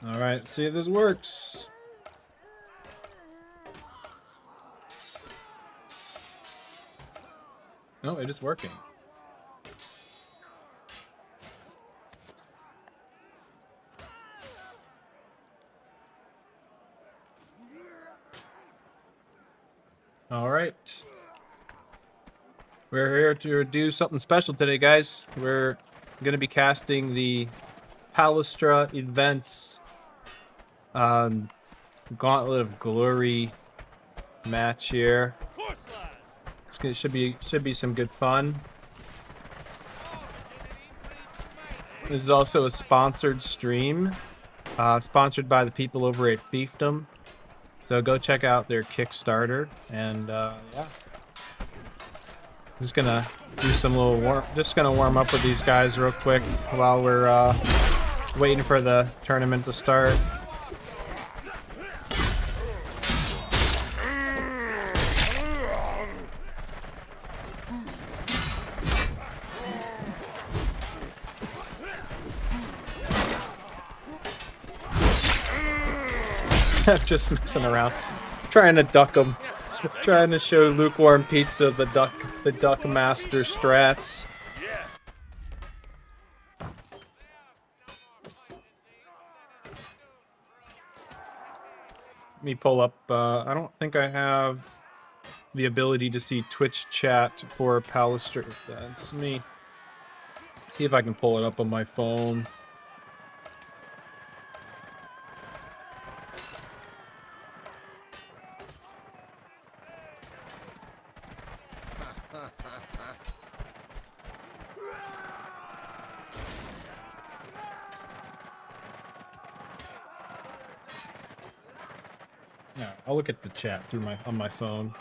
All right, let's see if this works. No, it is working. All right. We're here to do something special today, guys. We're going to be casting the Palestra Events Gauntlet of Glory match here. Should be some good fun. This is also a sponsored stream, sponsored by the people over at Fiefdom. So go check out their Kickstarter, and yeah. Just gonna do some little warm up with these guys real quick while we're waiting for the tournament to start. Just messing around, trying to duck them, trying to show Lukewarm Pizza the duck master strats. Let me pull up. I don't think I have the ability to see Twitch chat for Palestra. That's me. See if I can pull it up on my phone. Yeah, I'll look at the chat through on my phone.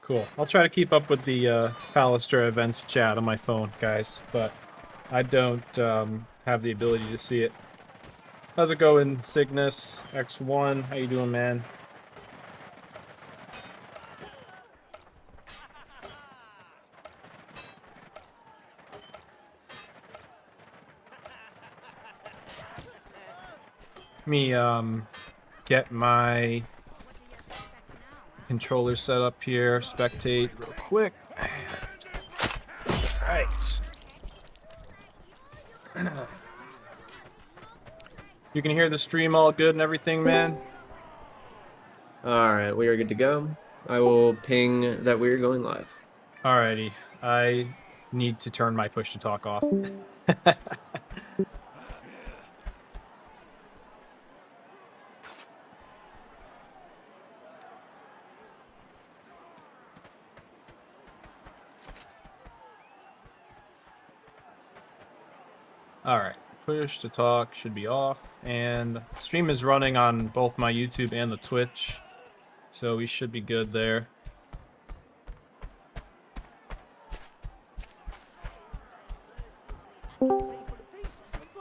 Cool. I'll try to keep up with the Palestra events chat on my phone, guys, but I don't have the ability to see it. How's it going, Cygnus X1? How you doing, man? Let me get my controller set up here, spectate real quick. Alright. You can hear the stream all good and everything, man? Alright, we are good to go. I will ping that we are going live. Alrighty. I need to turn my push to talk off. Alright, push to talk should be off, and stream is running on both my YouTube and the Twitch, so we should be good there.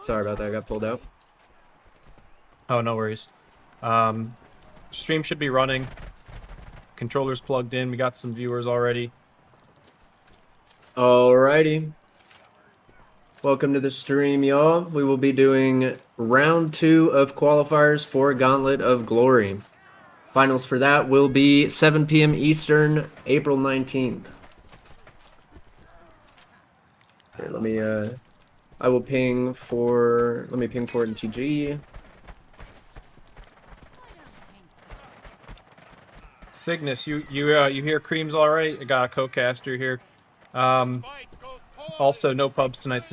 Sorry about that, I got pulled out. Oh, no worries. Stream should be running. Controller's plugged in, we got some viewers already. Alrighty. Welcome to the stream, y'all. We will be doing round 2 of qualifiers for Gauntlet of Glory. Finals for that will be 7 p.m. Eastern, April 19th. Here, let me I will ping for it in TG. Cygnus, you hear Creams all right? I got a co-caster here. Also, no pubs tonight.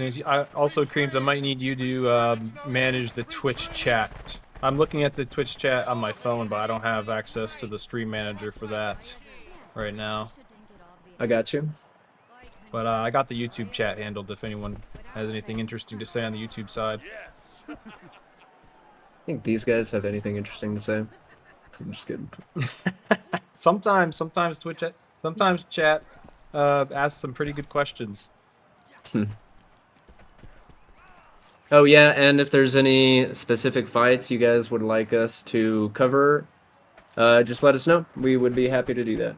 Also, Creams, I might need you to manage the Twitch chat. I'm looking at the Twitch chat on my phone, but I don't have access to the stream manager for that right now. I got you. But I got the YouTube chat handled if anyone has anything interesting to say on the YouTube side. I think these guys have anything interesting to say. I'm just kidding. Sometimes Twitch, sometimes chat asks some pretty good questions. Oh yeah, and if there's any specific fights you guys would like us to cover, just let us know. We would be happy to do that.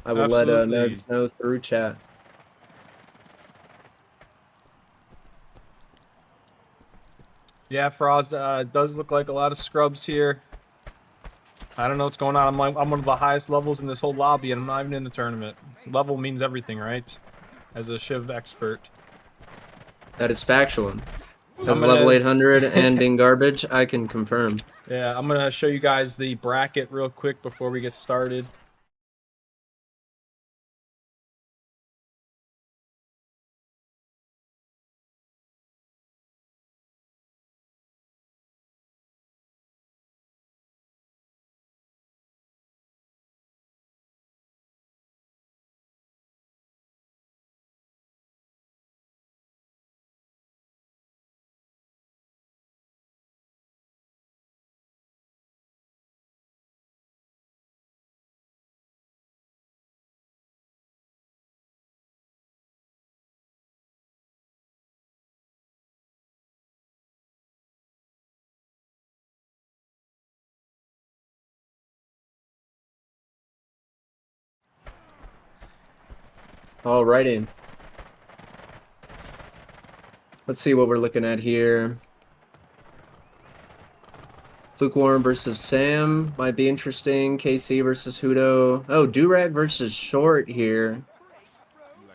I will let Absolutely. nerds know through chat. Yeah, Frost, it does look like a lot of scrubs here. I don't know what's going on. I'm one of the highest levels in this whole lobby, and I'm not even in the tournament. Level means everything, right? As a Shiv expert. That is factual. As I'm level gonna 800 and being garbage, I can confirm. Yeah, I'm gonna show you guys the bracket real quick before we get started. Alrighty. Let's see what we're looking at here. Lukewarm versus Sam might be interesting. KC versus Hudo. Oh, Durag versus Short here.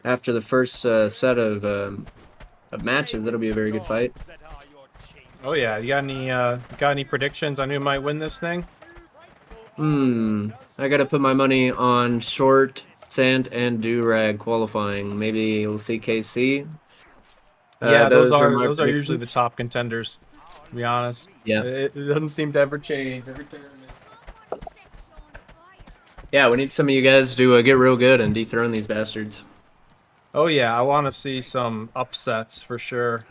After the first set of matches, that'll be a very good fight. Oh yeah, you got any predictions on who might win this thing? I gotta put my money on Short, Sant, and Durag qualifying. Maybe we'll see KC. Yeah, Those are my those are usually the predictions. top contenders. To be honest, Yeah. it doesn't seem to ever change every tournament. Yeah, we need some of you guys to get real good and dethrone these bastards. Oh yeah, I want to see some upsets for sure.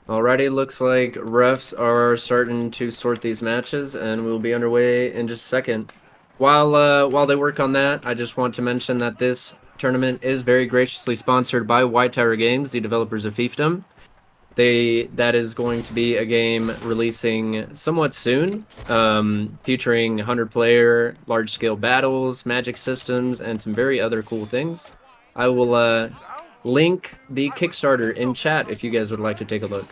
Alrighty, looks like refs are starting to sort these matches, and we'll be underway in just a second. While they work on that, I just want to mention that this tournament is very graciously sponsored by White Tower Games, the developers of fiefdom. That is going to be a game releasing somewhat soon, featuring 100-player, large-scale battles, magic systems, and some very other cool things. I will link the Kickstarter in chat if you guys would like to take a look.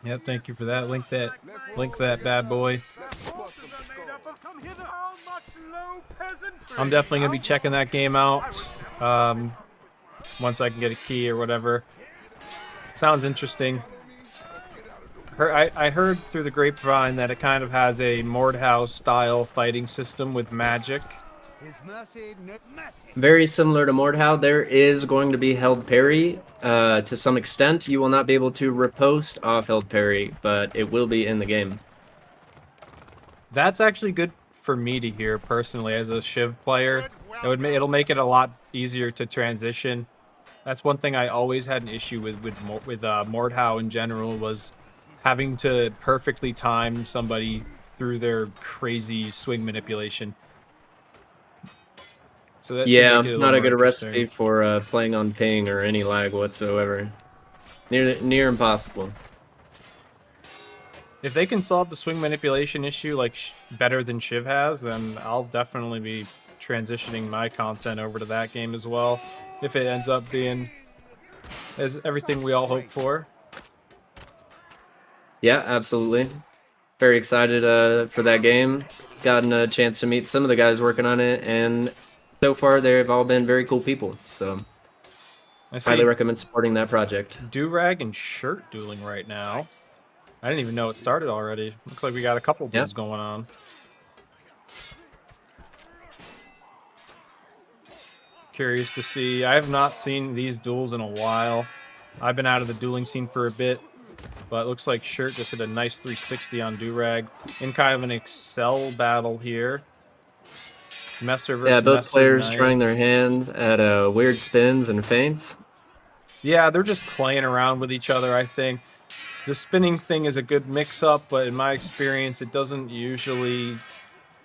Yep, thank you for that. Link that bad boy. I'm definitely gonna be checking that game out once I can get a key or whatever. Sounds interesting. I heard through the grapevine that it kind of has a Mordhouse style fighting system with magic. Very similar to Mordhau, there is going to be held parry to some extent. You will not be able to riposte off held parry, but it will be in the game. That's actually good for me to hear personally as a Shiv player. It'll make it a lot easier to transition. That's one thing I always had an issue with Mordhau in general, was having to perfectly time somebody through their crazy swing manipulation. So that should make it a not little a more good interesting. recipe for playing on ping or any lag whatsoever. Near impossible. If they can solve the swing manipulation issue like better than Shiv has, then I'll definitely be transitioning my content over to that game as well. If it ends up being as everything we all hope for. Yeah, absolutely. Very excited for that game. Gotten a chance to meet some of the guys working on it, and so far they've all been very cool people. So highly recommend supporting that project. Durag and Shirt dueling right now. I didn't even know it started already. Looks like we got a couple duels going on. Curious to see. I have not seen these duels in a while. I've been out of the dueling scene for a bit, but it looks like Shirt just hit a nice 360 on Durag in kind of an Excel battle here. Messer versus both Messer players Knight. trying their hands at weird spins and feints. Yeah, they're just playing around with each other, I think. The spinning thing is a good mix-up, but in my experience, it doesn't usually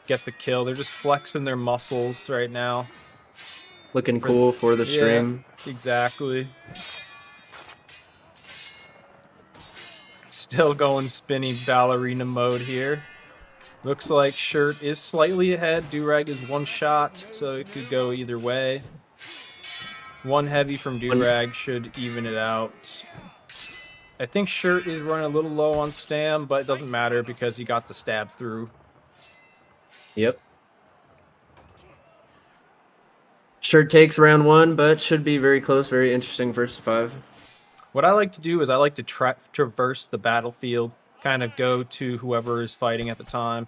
get the kill. They're just flexing their muscles right now. Looking cool for the stream. Yeah, exactly. Still going spinny ballerina mode here. Looks like Shirt is slightly ahead. Durag is one shot, so it could go either way. One heavy from Durag should even it out. I think Shirt is running a little low on stam, but it doesn't matter because he got the stab through. Yep. Shirt takes round 1, but should be very close, very interesting first 5. What I like to do is I like to traverse the battlefield, kind of go to whoever is fighting at the time.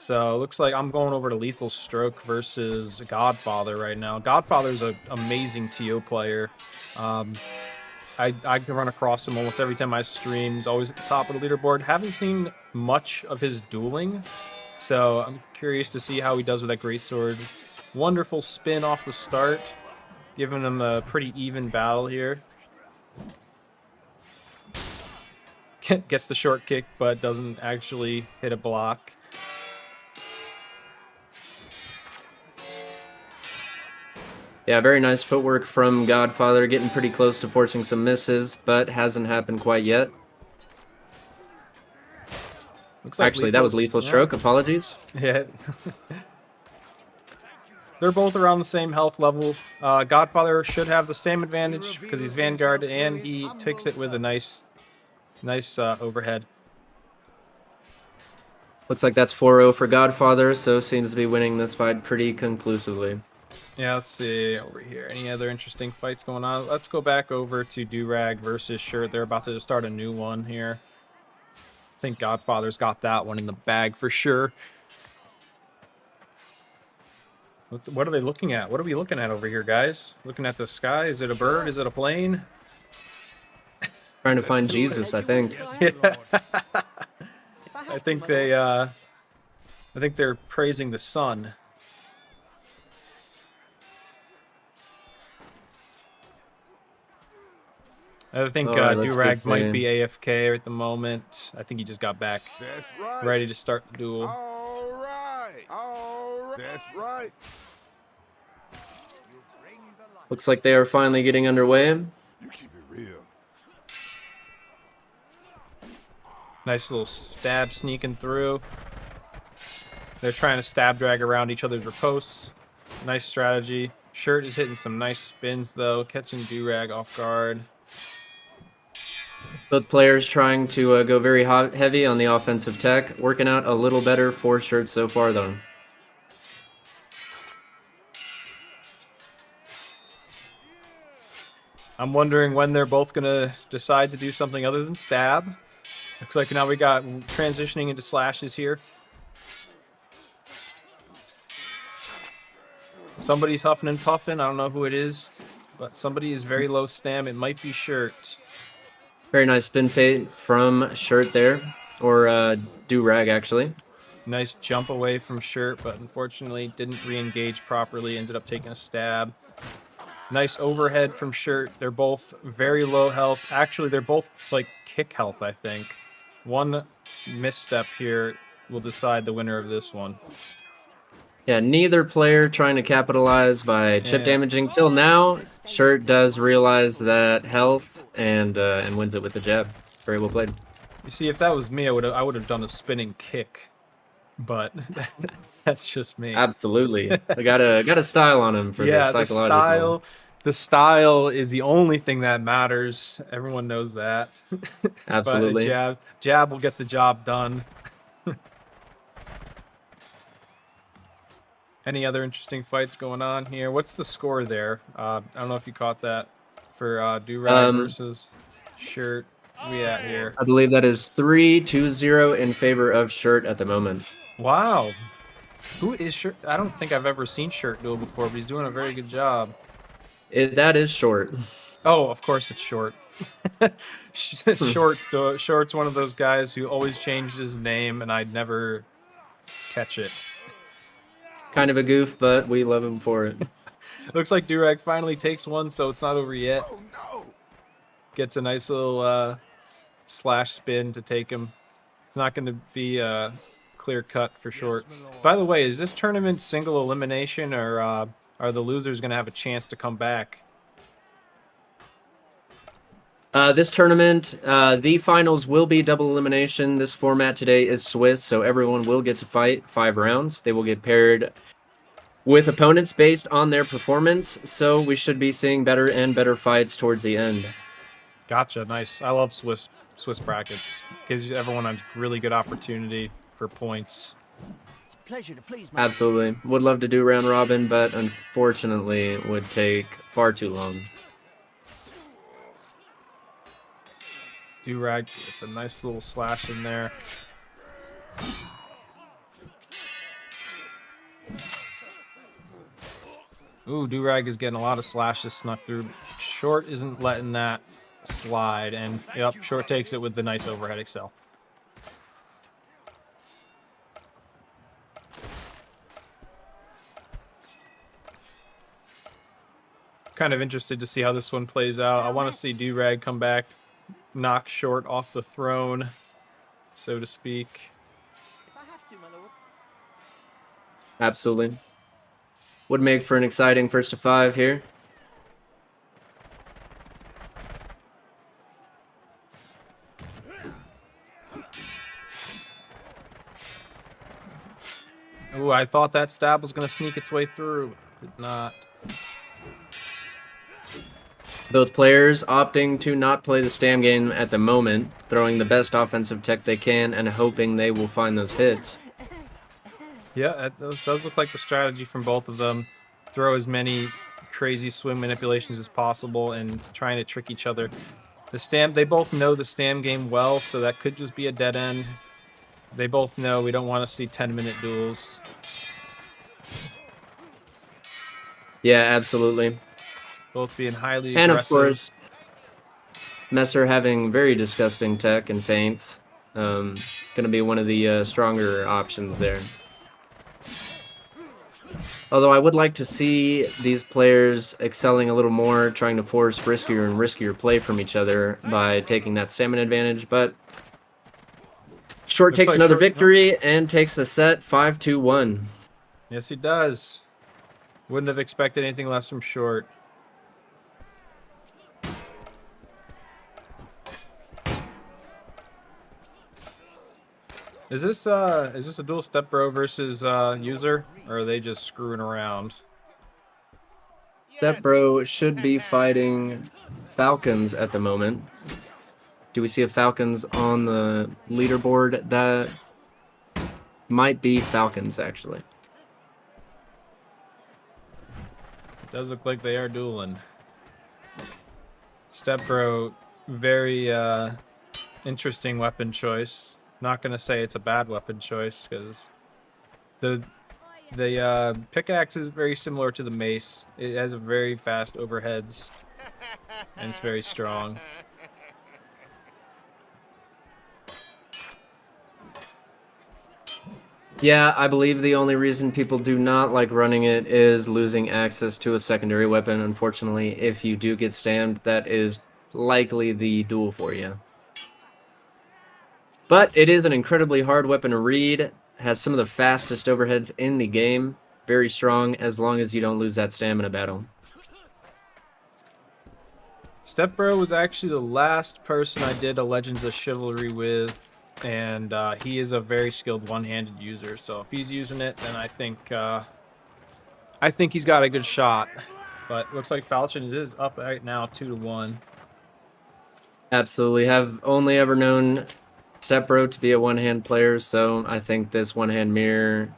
So it looks like I'm going over to Lethal Stroke versus Godfather right now. Godfather's an amazing TO player. I can run across him almost every time I stream. He's always at the top of the leaderboard. Haven't seen much of his dueling, so I'm curious to see how he does with that greatsword. Wonderful spin off the start, giving him a pretty even battle here. Gets the short kick, but doesn't actually hit a block. Yeah, very nice footwork from Godfather, getting pretty close to forcing some misses, but hasn't happened quite yet. Looks like actually, that was Lethal Stroke. Apologies. Yeah. They're both around the same health level. Godfather should have the same advantage because he's Vanguard, and he takes it with a nice overhead. Looks like that's 4-0 for Godfather, so seems to be winning this fight pretty conclusively. Yeah, let's see over here. Any other interesting fights going on? Let's go back over to Durag versus Shirt. They're about to start a new one here. I think Godfather's got that one in the bag for sure. What are they looking at? What are we looking at over here, guys? Looking at the sky? Is it a bird? Is it a plane? Trying to find Jesus, I think. Yeah. I think they're praising the sun. I think Durag might be AFK at the moment. I think he just got back. That's right. Ready to start the duel. All right. That's right. Looks like they are finally getting underway. You keep it real. Nice little stab sneaking through. They're trying to stab drag around each other's riposts. Nice strategy. Shirt is hitting some nice spins though, catching Durag off guard. Both players trying to go very heavy on the offensive tech. Working out a little better for Shirt so far, though. I'm wondering when they're both going to decide to do something other than stab. Looks like now we got transitioning into slashes here. Somebody's huffing and puffing. I don't know who it is, but somebody is very low stam. It might be Shirt. Very nice spin fade from Shirt there, or Durag actually. Nice jump away from Shirt, but unfortunately didn't re-engage properly. Ended up taking a stab. Nice overhead from Shirt. They're both very low health. Actually, they're both like kick health, I think. One misstep here will decide the winner of this one. Yeah, neither player trying to capitalize by chip damaging till now. Shirt does realize that health and wins it with the jab. Very well played. You see, if that was me, I would have done a spinning kick, but that's just me. Absolutely, I got a style on him for the psychological. The style is the only thing that matters. Everyone knows that. Absolutely. But jab will get the job done. Any other interesting fights going on here? What's the score there? I don't know if you caught that for Durag versus Shirt. Where we at here? I believe that is 3-2-0 in favor of Shirt at the moment. Wow. Who is Shirt? I don't think I've ever seen Shirt duel before, but he's doing a very good job. That is Short. Oh, of course it's Short. Short's one of those guys who always changed his name, and I'd never catch it. Kind of a goof, but we love him for it. Looks like Durag finally takes one, so it's not over yet. Oh, no. Gets a nice little slash spin to take him. It's not going to be a clear cut for Short. By the way, is this tournament single elimination or are the losers going to have a chance to come back? This tournament, the finals will be double elimination. This format today is Swiss, so everyone will get to fight 5 rounds. They will get paired with opponents based on their performance, so we should be seeing better and better fights towards the end. Gotcha. Nice. I love Swiss brackets. Gives everyone a really good opportunity for points. It's a pleasure to please my Absolutely. Would love to do round robin, but unfortunately it would take far too long. Durag, it's a nice little slash in there. Ooh, Durag is getting a lot of slashes snuck through. Short isn't letting that slide, and yep, Short takes it with the nice overhead excel. Kind of interested to see how this one plays out. I want to see Durag come back, knock Short off the throne, so to speak. If I have to, my lord. Absolutely. Would make for an exciting first to 5 here. Ooh, I thought that stab was going to sneak its way through. Did not. Both players opting to not play the Stam game at the moment, throwing the best offensive tech they can and hoping they will find those hits. Yeah, it does look like the strategy from both of them. Throw as many crazy swing manipulations as possible and trying to trick each other. They both know the Stam game well, so that could just be a dead end. They both know we don't want to see 10-minute duels. Yeah, absolutely. Both being highly And aggressive. of course, Messer having very disgusting tech and feints. Going to be one of the stronger options there. Although I would like to see these players excelling a little more, trying to force riskier and riskier play from each other by taking that stamina advantage, but Short Looks takes like another Short- victory and takes the set 5-1. Yes, he does. Wouldn't have expected anything less from Short. Is this a dual step bro versus user, or are they just screwing around? Step Bro should be fighting Falcons at the moment. Do we see a Falcons on the leaderboard? That might be Falcons, actually. It does look like they are dueling. Step bro, very interesting weapon choice. Not gonna say it's a bad weapon choice because the pickaxe is very similar to the mace. It has a very fast overheads, and it's very strong. Yeah, I believe the only reason people do not like running it is losing access to a secondary weapon. Unfortunately, if you do get stammed, that is likely the duel for you. But it is an incredibly hard weapon to read, has some of the fastest overheads in the game, very strong as long as you don't lose that stamina battle. Step bro was actually the last person I did a Legends of Chivalry with, and he is a very skilled one-handed user. So if he's using it, then I think he's got a good shot. But looks like Falchion is up right now 2-1. Absolutely. Have only ever known Step Bro to be a one-hand player, so I think this one-hand mirror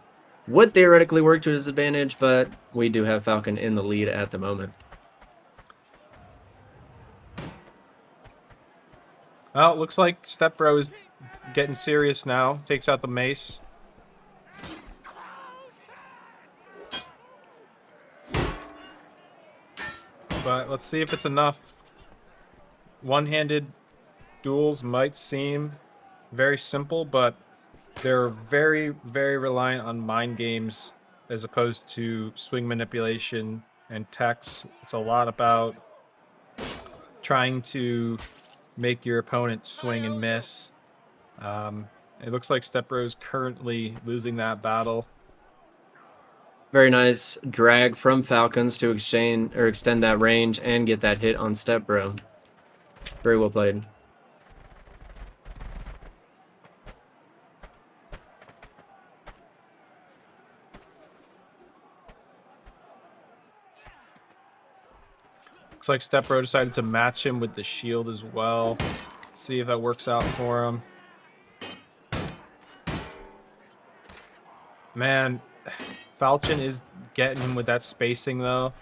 would theoretically work to his advantage, but we do have Falcon in the lead at the moment. Well, it looks like Step Bro is getting serious now. Takes out the mace. But let's see if it's enough. One-handed duels might seem very simple, but they're very, very reliant on mind games as opposed to swing manipulation and techs. It's a lot about trying to make your opponent swing and miss. It looks like Step Bro is currently losing that battle. Very nice drag from Falcons to exchange or extend that range and get that hit on Step Bro. Very well played. Looks like Step Bro decided to match him with the shield as well. See if that works out for him. Man, Falchion is getting him with that spacing though.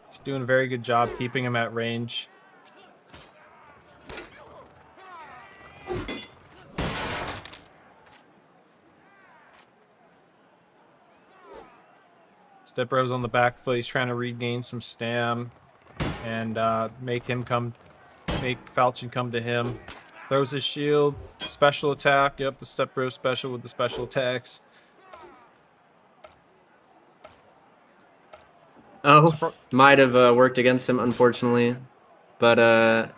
He's doing a very good job keeping him at range. Step Bro's on the back foot. He's trying to regain some stam and make Falchion come to him. Throws his shield, special attack. Yep, the Step Bro special with the special attacks. Oh, might have worked against him, unfortunately. But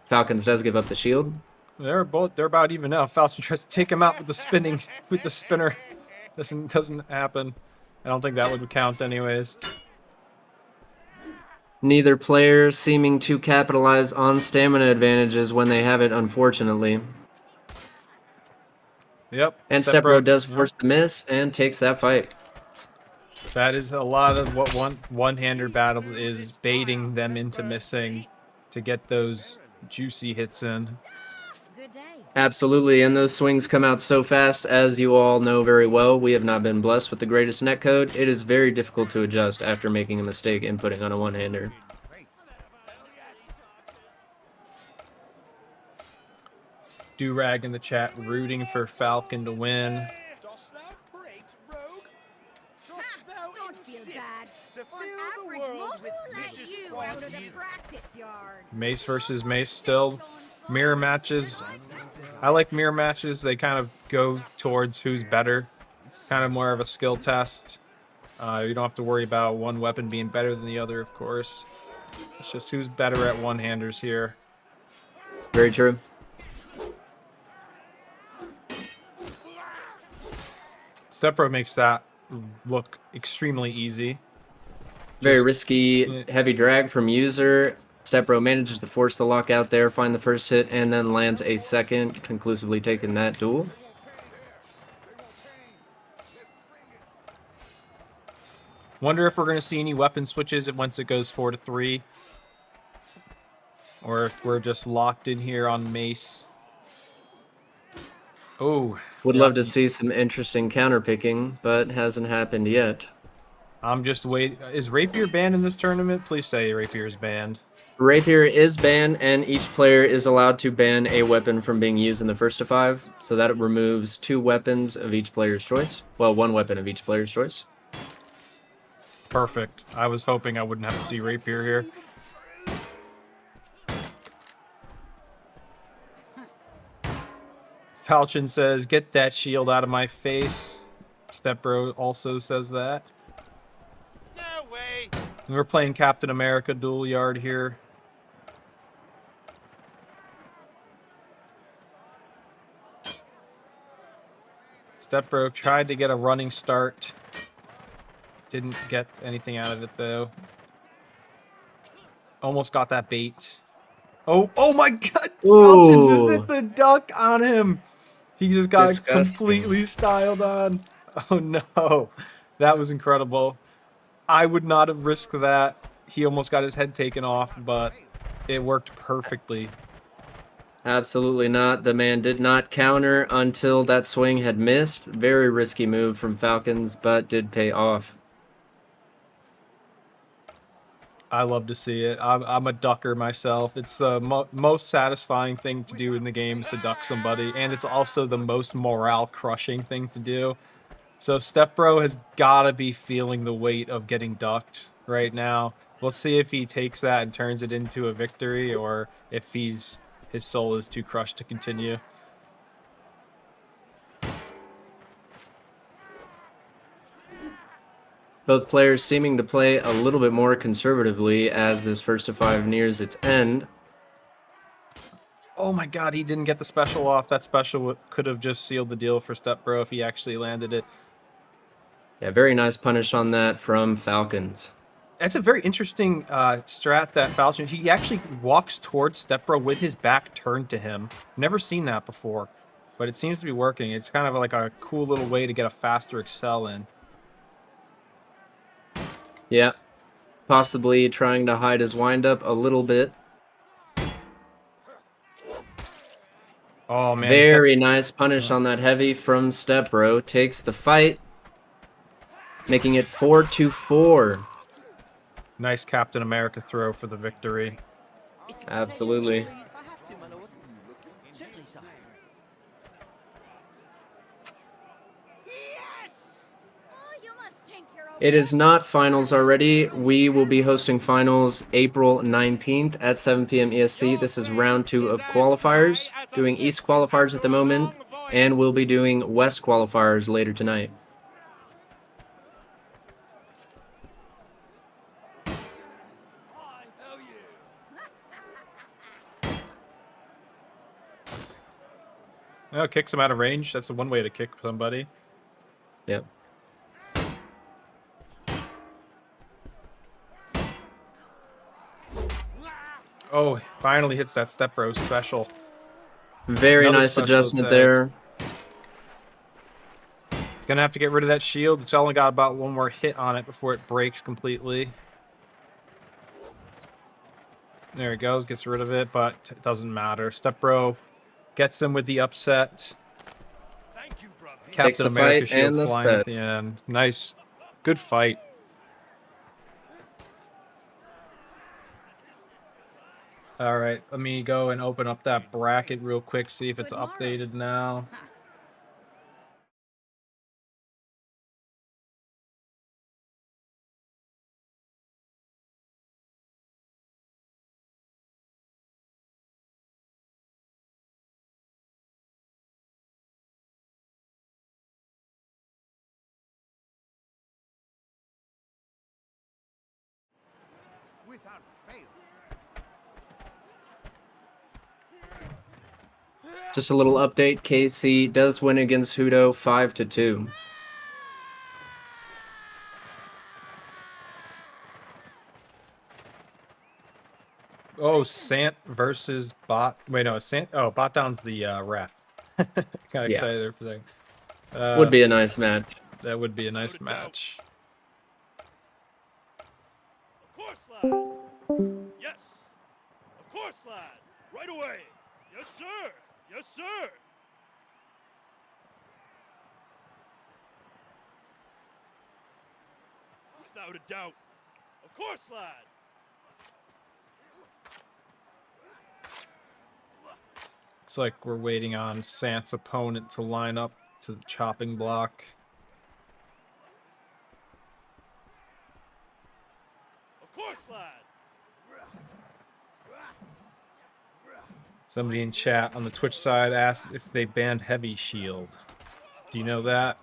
Falcons does give up the shield. They're about even now. Falchion tries to take him out with the spinner. Doesn't happen. I don't think that would count anyways. Neither player seeming to capitalize on stamina advantages when they have it, unfortunately. Yep. And Step Bro does force the miss and takes that fight. That is a lot of what one-hander battle is, baiting them into missing to get those juicy hits in. Absolutely, and those swings come out so fast, as you all know very well. We have not been blessed with the greatest netcode. It is very difficult to adjust after making a mistake inputting on a one-hander. Durag in the chat rooting for Falcon to win. Mace versus Mace still. Mirror matches. I like mirror matches. They kind of go towards who's better. Kind of more of a skill test. You don't have to worry about one weapon being better than the other, of course. It's just who's better at one-handers here. Very true. Step Bro makes that look extremely easy. Very risky, heavy drag from user. Step Bro manages to force the lock out there, find the first hit, and then lands a second, conclusively taking that duel. Wonder if we're going to see any weapon switches once it goes 4-3. Or if we're just locked in here on Mace. Oh. Would love to see some interesting counter picking, but hasn't happened yet. I'm just waiting. Is Rapier banned in this tournament? Please say Rapier is banned. Rapier is banned, and each player is allowed to ban a weapon from being used in the first to 5. So that removes 2 weapons of each player's choice. Well, 1 weapon of each player's choice. Perfect. I was hoping I wouldn't have to see Rapier here. Falchion says, "Get that shield out of my face." Step Bro also says that. No way. We're playing Captain America Duel Yard here. Step Bro tried to get a running start. Didn't get anything out of it though. Almost got that bait. Oh my god! Falchion just hit the duck on him. He just got completely styled on. Oh no. That was incredible. I would not have risked that. He almost got his head taken off, but it worked perfectly. Absolutely not. The man did not counter until that swing had missed. Very risky move from Falcons, but did pay off. I love to see it. I'm a ducker myself. It's the most satisfying thing to do in the game is to duck somebody, and it's also the most morale-crushing thing to do. So Step Bro has got to be feeling the weight of getting ducked right now. Let's see if he takes that and turns it into a victory, or if his soul is too crushed to continue. Both players seeming to play a little bit more conservatively as this first to 5 nears its end. Oh my god, he didn't get the special off. That special could have just sealed the deal for Step Bro if he actually landed it. Yeah, very nice punish on that from Falcons. That's a very interesting strat that Falcon. He actually walks towards Stepbro with his back turned to him. Never seen that before, but it seems to be working. It's kind of like a cool little way to get a faster excel in. Yeah, possibly trying to hide his windup a little bit. Oh man, Very nice punish on that heavy from Stepbro. Takes the fight, making it 4-4. Nice Captain America throw for the victory. It's a Absolutely. pleasure to please if I have to, my lord. Certainly, sire. Yes! Oh, you must think you're It is not finals already. We will be hosting finals April 19th at 7 p.m. EST. This is round 2 of qualifiers. Doing East qualifiers at the moment, and we'll be doing West qualifiers later tonight. Oh, kicks him out of range. That's one way to kick somebody. Yep. Oh, finally hits that Stepbro special. Very Another nice special adjustment attack. there. Gonna have to get rid of that shield. It's only got about one more hit on it before it breaks completely. There he goes, gets rid of it, but it doesn't matter. Stepbro gets him with the upset. Thank you, brother. Takes Captain the America fight shield and the flying at set. the end. Nice. Good fight. All right, let me go and open up that bracket real quick, see if it's Good morrow. updated now. Without fail. Just a little update. KC does win against Hudo 5-2. Oh, Sant versus Bot. Wait, no, Sant. Oh, Bot Down's the ref. Got Yeah. excited there for a second. Would be a nice match. That would be a nice Without a doubt. match. Of course, lad. Yes. Of course, lad. Right away. Yes, sir. Yes, sir. Without a doubt. Of course, lad. Looks like we're waiting on Sant's opponent to line up to the chopping block. Of course, lad. Somebody in chat on the Twitch side asked if they banned Heavy Shield. Do you know that?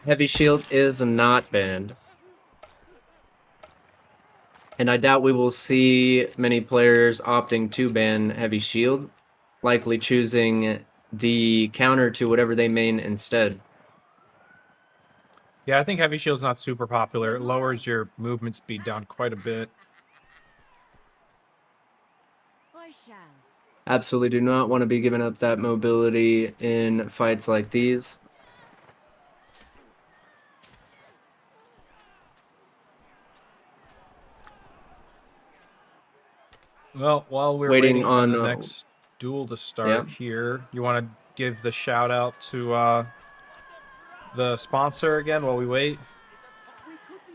Heavy Shield is not banned. And I doubt we will see many players opting to ban Heavy Shield, likely choosing the counter to whatever they main instead. Yeah, I think Heavy Shield's not super popular. It lowers your movement speed down quite a bit. I shall. Absolutely do not want to be giving up that mobility in fights like these. Well, while we're Waiting waiting on the on, next duel to start yeah. here, you want to give the shout out to the sponsor again while we wait?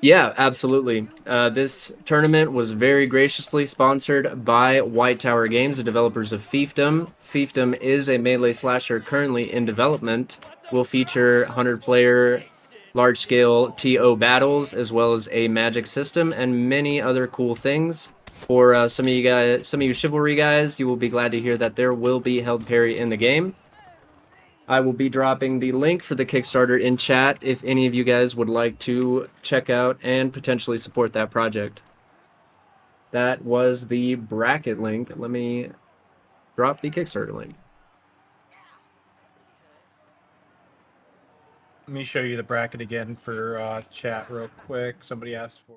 Yeah, absolutely. This tournament was very graciously sponsored by White Tower Games, the developers of Fiefdom. Fiefdom is a melee slasher currently in development. Will feature 100-player large-scale TO battles, as well as a magic system and many other cool things. For some of you chivalry guys, you will be glad to hear that there will be held parry in the game. I will be dropping the link for the Kickstarter in chat if any of you guys would like to check out and potentially support that project. That was the bracket link. Let me drop the Kickstarter link. Let me show you the bracket again for chat real quick. Somebody asked for.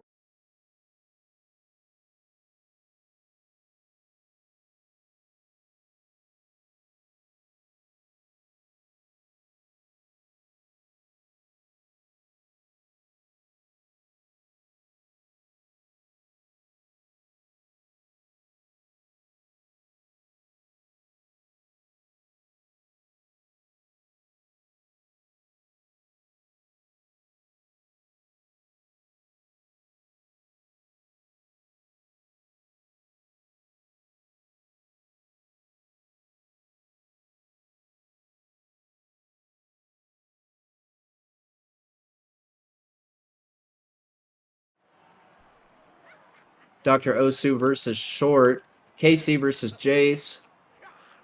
Dr. Osu versus Short. Casey versus Jace.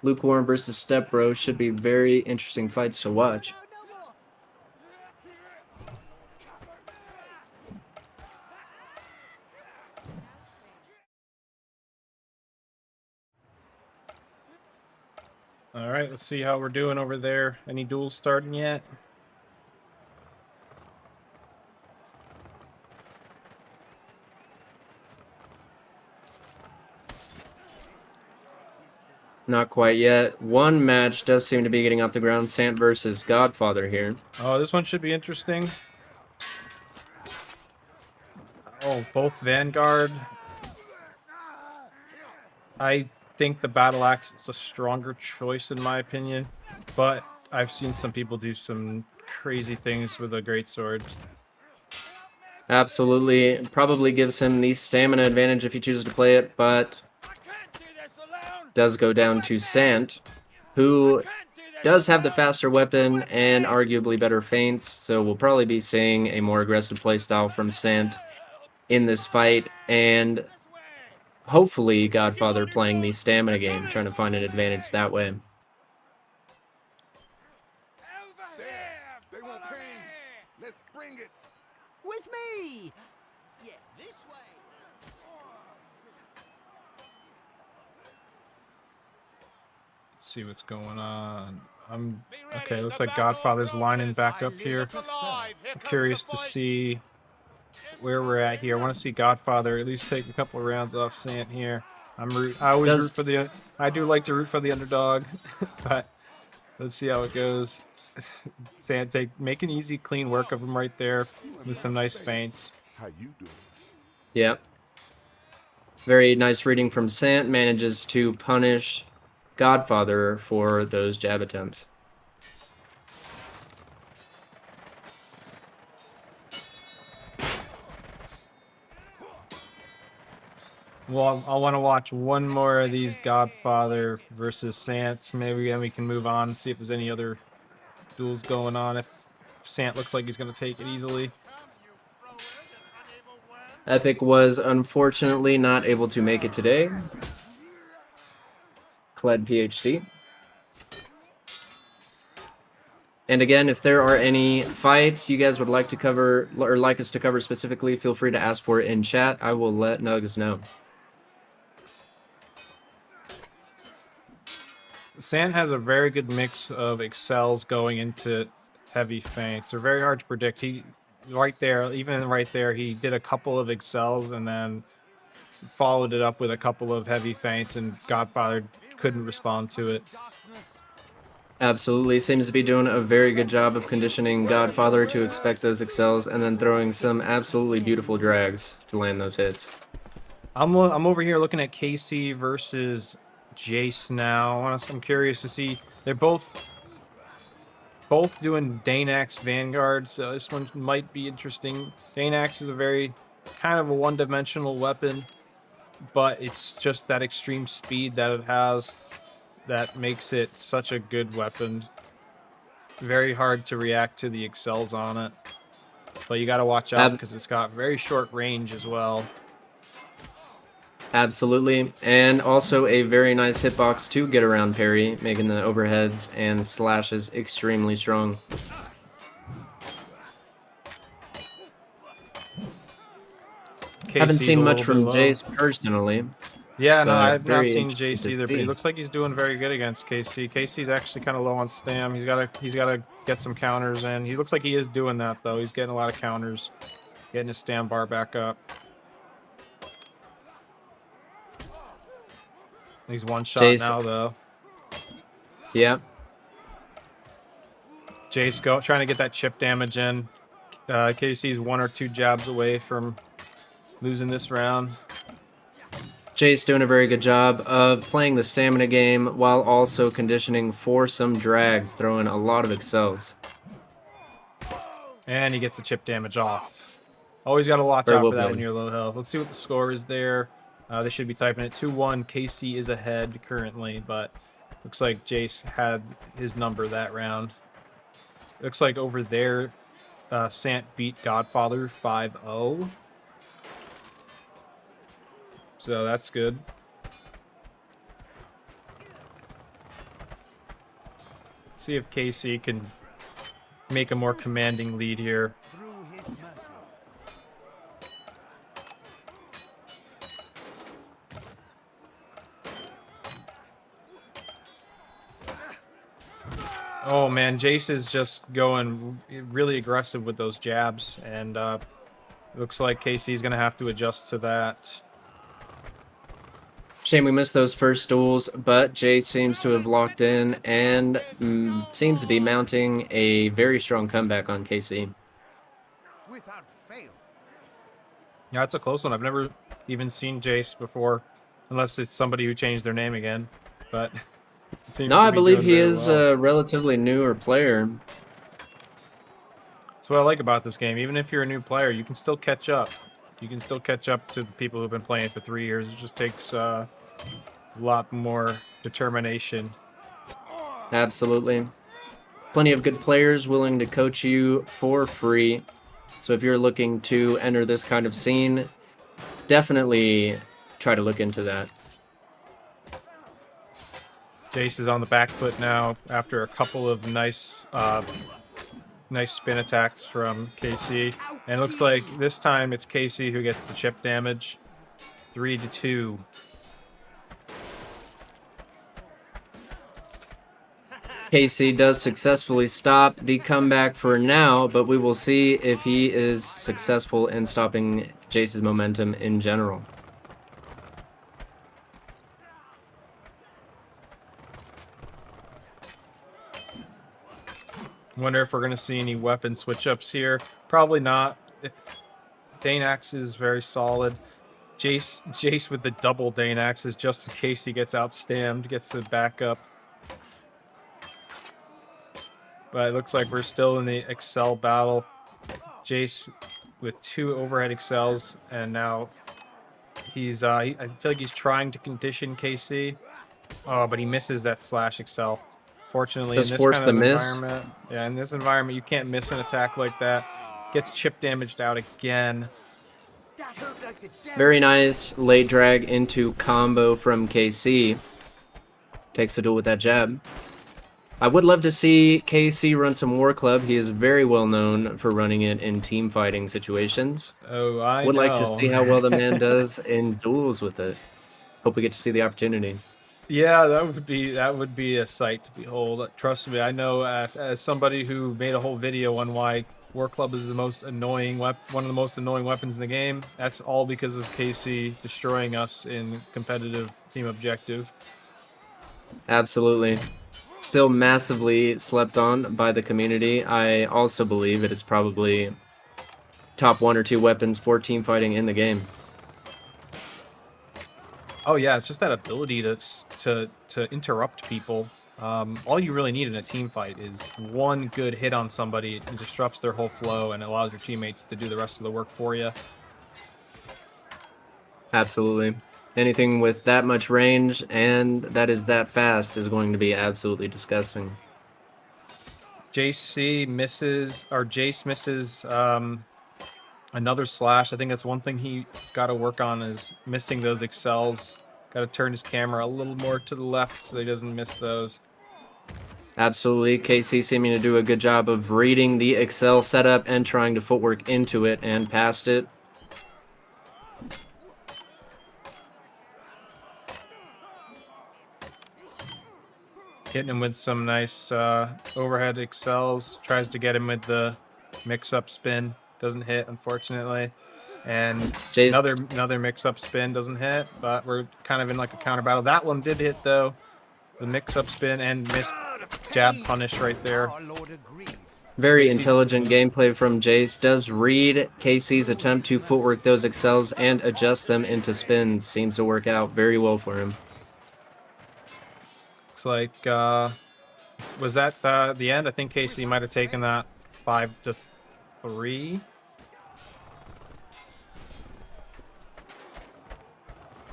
Lukewarm versus Stepbro. Should be very interesting fights to watch. All right, let's see how we're doing over there. Any duels starting yet? Not quite yet. One match does seem to be getting off the ground. Sant versus Godfather here. Oh, this one should be interesting. Oh, both Vanguard. I think the battle axe is a stronger choice in my opinion, but I've seen some people do some crazy things with a greatsword. Absolutely. Probably gives him the stamina advantage if he chooses to play it, but does go down to Sant, who does have the faster weapon and arguably better feints, so we'll probably be seeing a more aggressive playstyle from Sant in this fight, and hopefully Godfather playing the stamina game, trying to find an advantage that way. They want pain. Let's bring it. With me! Yeah, this way! Let's see what's going on. Okay, looks like Godfather's lining back up here. I'm curious to see where we're at here. I want to see Godfather at least take a couple of rounds off Sant here. I always root for the. I do like to root for the underdog, but let's see how it goes. Sant making easy, clean work of him right there with some nice feints. How you doing? Yep. Very nice reading from Sant. Manages to punish Godfather for those jab attempts. Well, I'll want to watch one more of these Godfather versus Sants. Maybe then we can move on and see if there's any other duels going on. If Sant looks like he's going to take it easily. Epic was unfortunately not able to make it today. Kled PhD. And again, if there are any fights you guys would like to cover or like us to cover specifically, feel free to ask for it in chat. I will let Nugs know. Sant has a very good mix of excels going into heavy feints. They're very hard to predict. He right there, even right there, he did a couple of excels and then followed it up with a couple of heavy feints, and Godfather couldn't respond to it. Absolutely. Seems to be doing a very good job of conditioning Godfather to expect those excels and then throwing some absolutely beautiful drags to land those hits. I'm over here looking at Casey versus Jace now. I'm curious to see. They're both doing Danax Vanguard, so this one might be interesting. Danax is a very kind of a one-dimensional weapon, but it's just that extreme speed that it has that makes it such a good weapon. Very hard to react to the excels on it, but you got to watch out because it's got very short range as well. Absolutely, and also a very nice hitbox to get around parry, making the overheads and slashes extremely strong. Haven't seen much from Jace personally. Yeah, no, But I've not very seen interesting Jace to either, but he see. looks like he's doing very good against KC. KC's actually kind of low on stam. He's gotta get some counters in. He looks like he is doing that though. He's getting a lot of counters, getting his stam bar back up. He's one shot Jace, now though. yeah. Jace trying to get that chip damage in. KC's 1 or 2 jabs away from losing this round. Jace doing a very good job of playing the stamina game while also conditioning for some drags, throwing a lot of excels. And he gets the chip damage off. Always got to watch Very out well for that played. when you're low health. Let's see what the score is there. They should be typing it 2-1. KC is ahead currently, but looks like Jace had his number that round. Looks like over there, Sant beat Godfather 5-0. So that's good. See if KC can make a more commanding lead here. Through his muscle. Oh man, Jace is just going really aggressive with those jabs, and looks like KC's gonna have to adjust to that. Shame we missed those first duels, but Jace seems to have locked in and seems to be mounting a very strong comeback on KC. Without fail. Yeah, that's a close one. I've never even seen Jace before, unless it's somebody who changed their name again. But it seems No, to I be believe doing he very is well. a relatively newer player. That's what I like about this game. Even if you're a new player, you can still catch up. You can still catch up to the people who've been playing for 3 years. It just takes a lot more determination. Absolutely. Plenty of good players willing to coach you for free. So if you're looking to enter this kind of scene, definitely try to look into that. Jace is on the back foot now after a couple of nice spin attacks from KC. And it looks like this time it's KC who gets the chip damage. 3-2. KC does successfully stop the comeback for now, but we will see if he is successful in stopping Jace's momentum in general. Wonder if we're going to see any weapon switch-ups here. Probably not. Dane Axe is very solid. Jace with the double Dane Axes just in case he gets outstammed, gets the backup. But it looks like we're still in the Excel battle. Jace with 2 overhead Excels, and now he's I feel like he's trying to condition KC. Oh, but he misses that slash Excel. Fortunately, Just in this force kind the of miss. environment, yeah, in this environment, you can't miss an attack like that. Gets chip damaged out again. That hurt like the devil. Very nice late drag into combo from KC. Takes the duel with that jab. I would love to see KC run some War Club. He is very well known for running it in team fighting situations. Oh, I Would know. like to see how well the man does in duels with it. Hope we get to see the opportunity. Yeah, that would be a sight to behold. Trust me, I know as somebody who made a whole video on why War Club is the most annoying one of the most annoying weapons in the game. That's all because of KC destroying us in competitive team objective. Absolutely. Still massively slept on by the community. I also believe it is probably top 1 or 2 weapons for team fighting in the game. Oh yeah, it's just that ability to interrupt people. All you really need in a team fight is one good hit on somebody. It disrupts their whole flow and allows your teammates to do the rest of the work for you. Absolutely. Anything with that much range and that is that fast is going to be absolutely disgusting. Jace misses another slash. I think that's one thing he got to work on is missing those Excels. Got to turn his camera a little more to the left so he doesn't miss those. Absolutely. KC seeming to do a good job of reading the Excel setup and trying to footwork into it and past it. Hitting him with some nice overhead excels. Tries to get him with the mix-up spin. Doesn't hit, unfortunately. And Jay's another mix-up spin doesn't hit, but we're kind of in like a counter battle. That one did hit, though. The mix-up spin and missed jab punish right there. Our Lord agrees. very Casey- intelligent gameplay from Jace. Does read Casey's attempt to footwork those excels and adjust them into spins. Seems to work out very well for him. Looks like, was that the end? I think Casey might have taken that 5-3.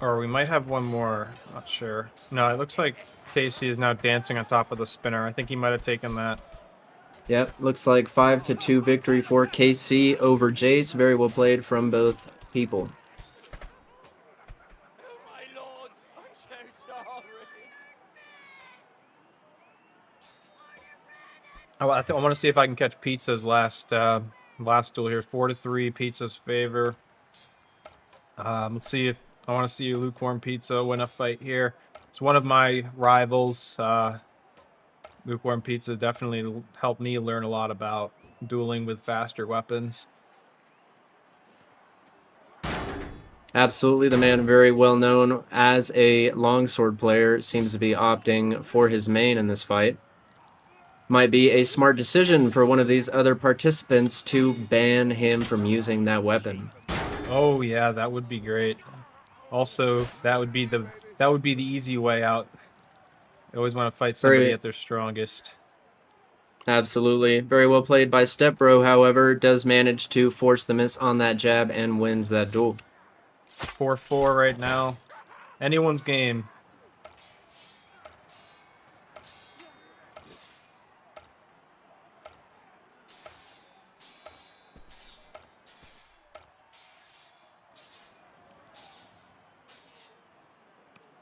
Or we might have one more. Not sure. No, it looks like Casey is now dancing on top of the spinner. I think he might have taken that. Yep, looks like 5-2 victory for KC over Jace. Very well played from both people. Oh, my lords, I'm so sorry. I want to see if I can catch Pizza's last duel here. 4-3, Pizza's favor. Let's see if I want to see Lukewarm Pizza win a fight here. It's one of my rivals. Lukewarm Pizza definitely helped me learn a lot about dueling with faster weapons. Absolutely, the man very well known as a longsword player seems to be opting for his main in this fight. Might be a smart decision for one of these other participants to ban him from using that weapon. Oh yeah, that would be great. Also, that would be the easy way out. I always want to fight somebody at their strongest. Absolutely. Very well played by Stepbro, however, does manage to force the miss on that jab and wins that duel. 4-4 right now. Anyone's game.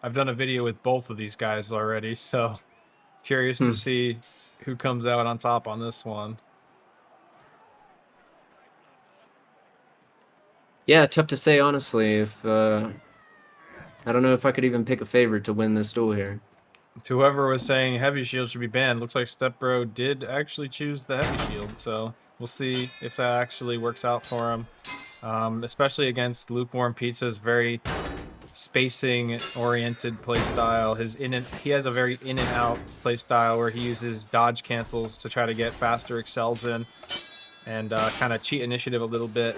I've done a video with both of these guys already, so curious to see who comes out on top on this one. Yeah, tough to say, honestly. If I don't know if I could even pick a favorite to win this duel here. To whoever was saying heavy shield should be banned, looks like Stepbro did actually choose the heavy shield, so we'll see if that actually works out for him. Especially against Lukewarm Pizza's very spacing-oriented playstyle. He has a very in and out playstyle where he uses dodge cancels to try to get faster excels in and kind of cheat initiative a little bit.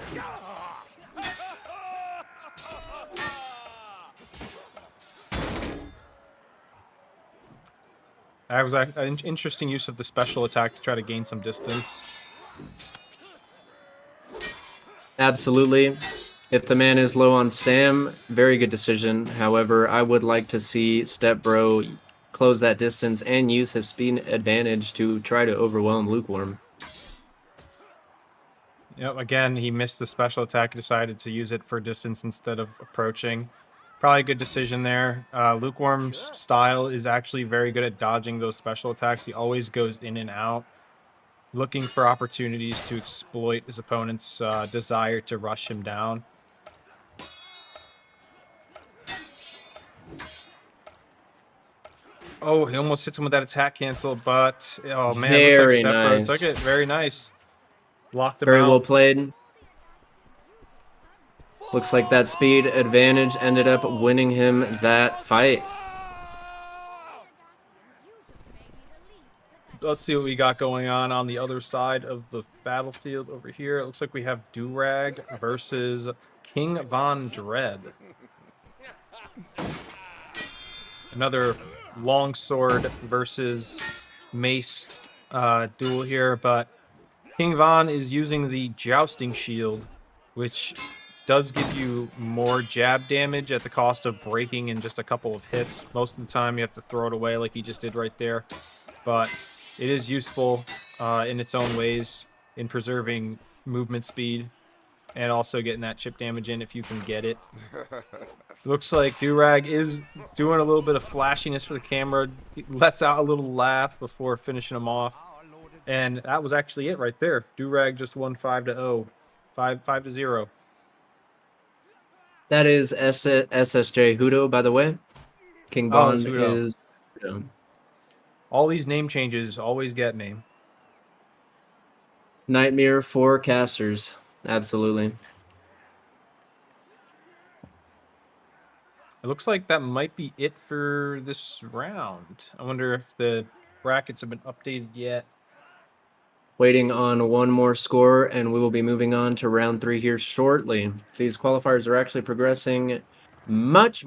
That was an interesting use of the special attack to try to gain some distance. Absolutely. If the man is low on stam, very good decision. However, I would like to see Stepbro close that distance and use his speed advantage to try to overwhelm Lukewarm. Yep, again, he missed the special attack, decided to use it for distance instead of approaching. Probably a good decision there. Lukewarm's style is actually very good at dodging those special attacks. He always goes in and out, looking for opportunities to exploit his opponent's desire to rush him down. Oh, he almost hits him with that attack cancel, but oh man, it looks like Very Stepbro nice. took it. Very nice. Locked him Very out. well played. Looks like that speed advantage ended up winning him that fight. Let's see what we got going on the other side of the battlefield over here. It looks like we have Durag versus King Von Dread. Another longsword versus mace duel here, but King Von is using the jousting shield, which does give you more jab damage at the cost of breaking in just a couple of hits. Most of the time you have to throw it away like he just did right there, but it is useful in its own ways in preserving movement speed and also getting that chip damage in if you can get it. Looks like Durag is doing a little bit of flashiness for the camera. He lets out a little laugh before finishing him off. And that was actually it right there. Durag just won 5-0. 5-0. That is SSJ Hudo, by the way. King Oh, Bond it's Hudo. is Hudo. All these name changes always get me. Nightmare for casters. Absolutely. It looks like that might be it for this round. I wonder if the brackets have been updated yet. Waiting on one more score, and we will be moving on to round 3 here shortly. These qualifiers are actually progressing much.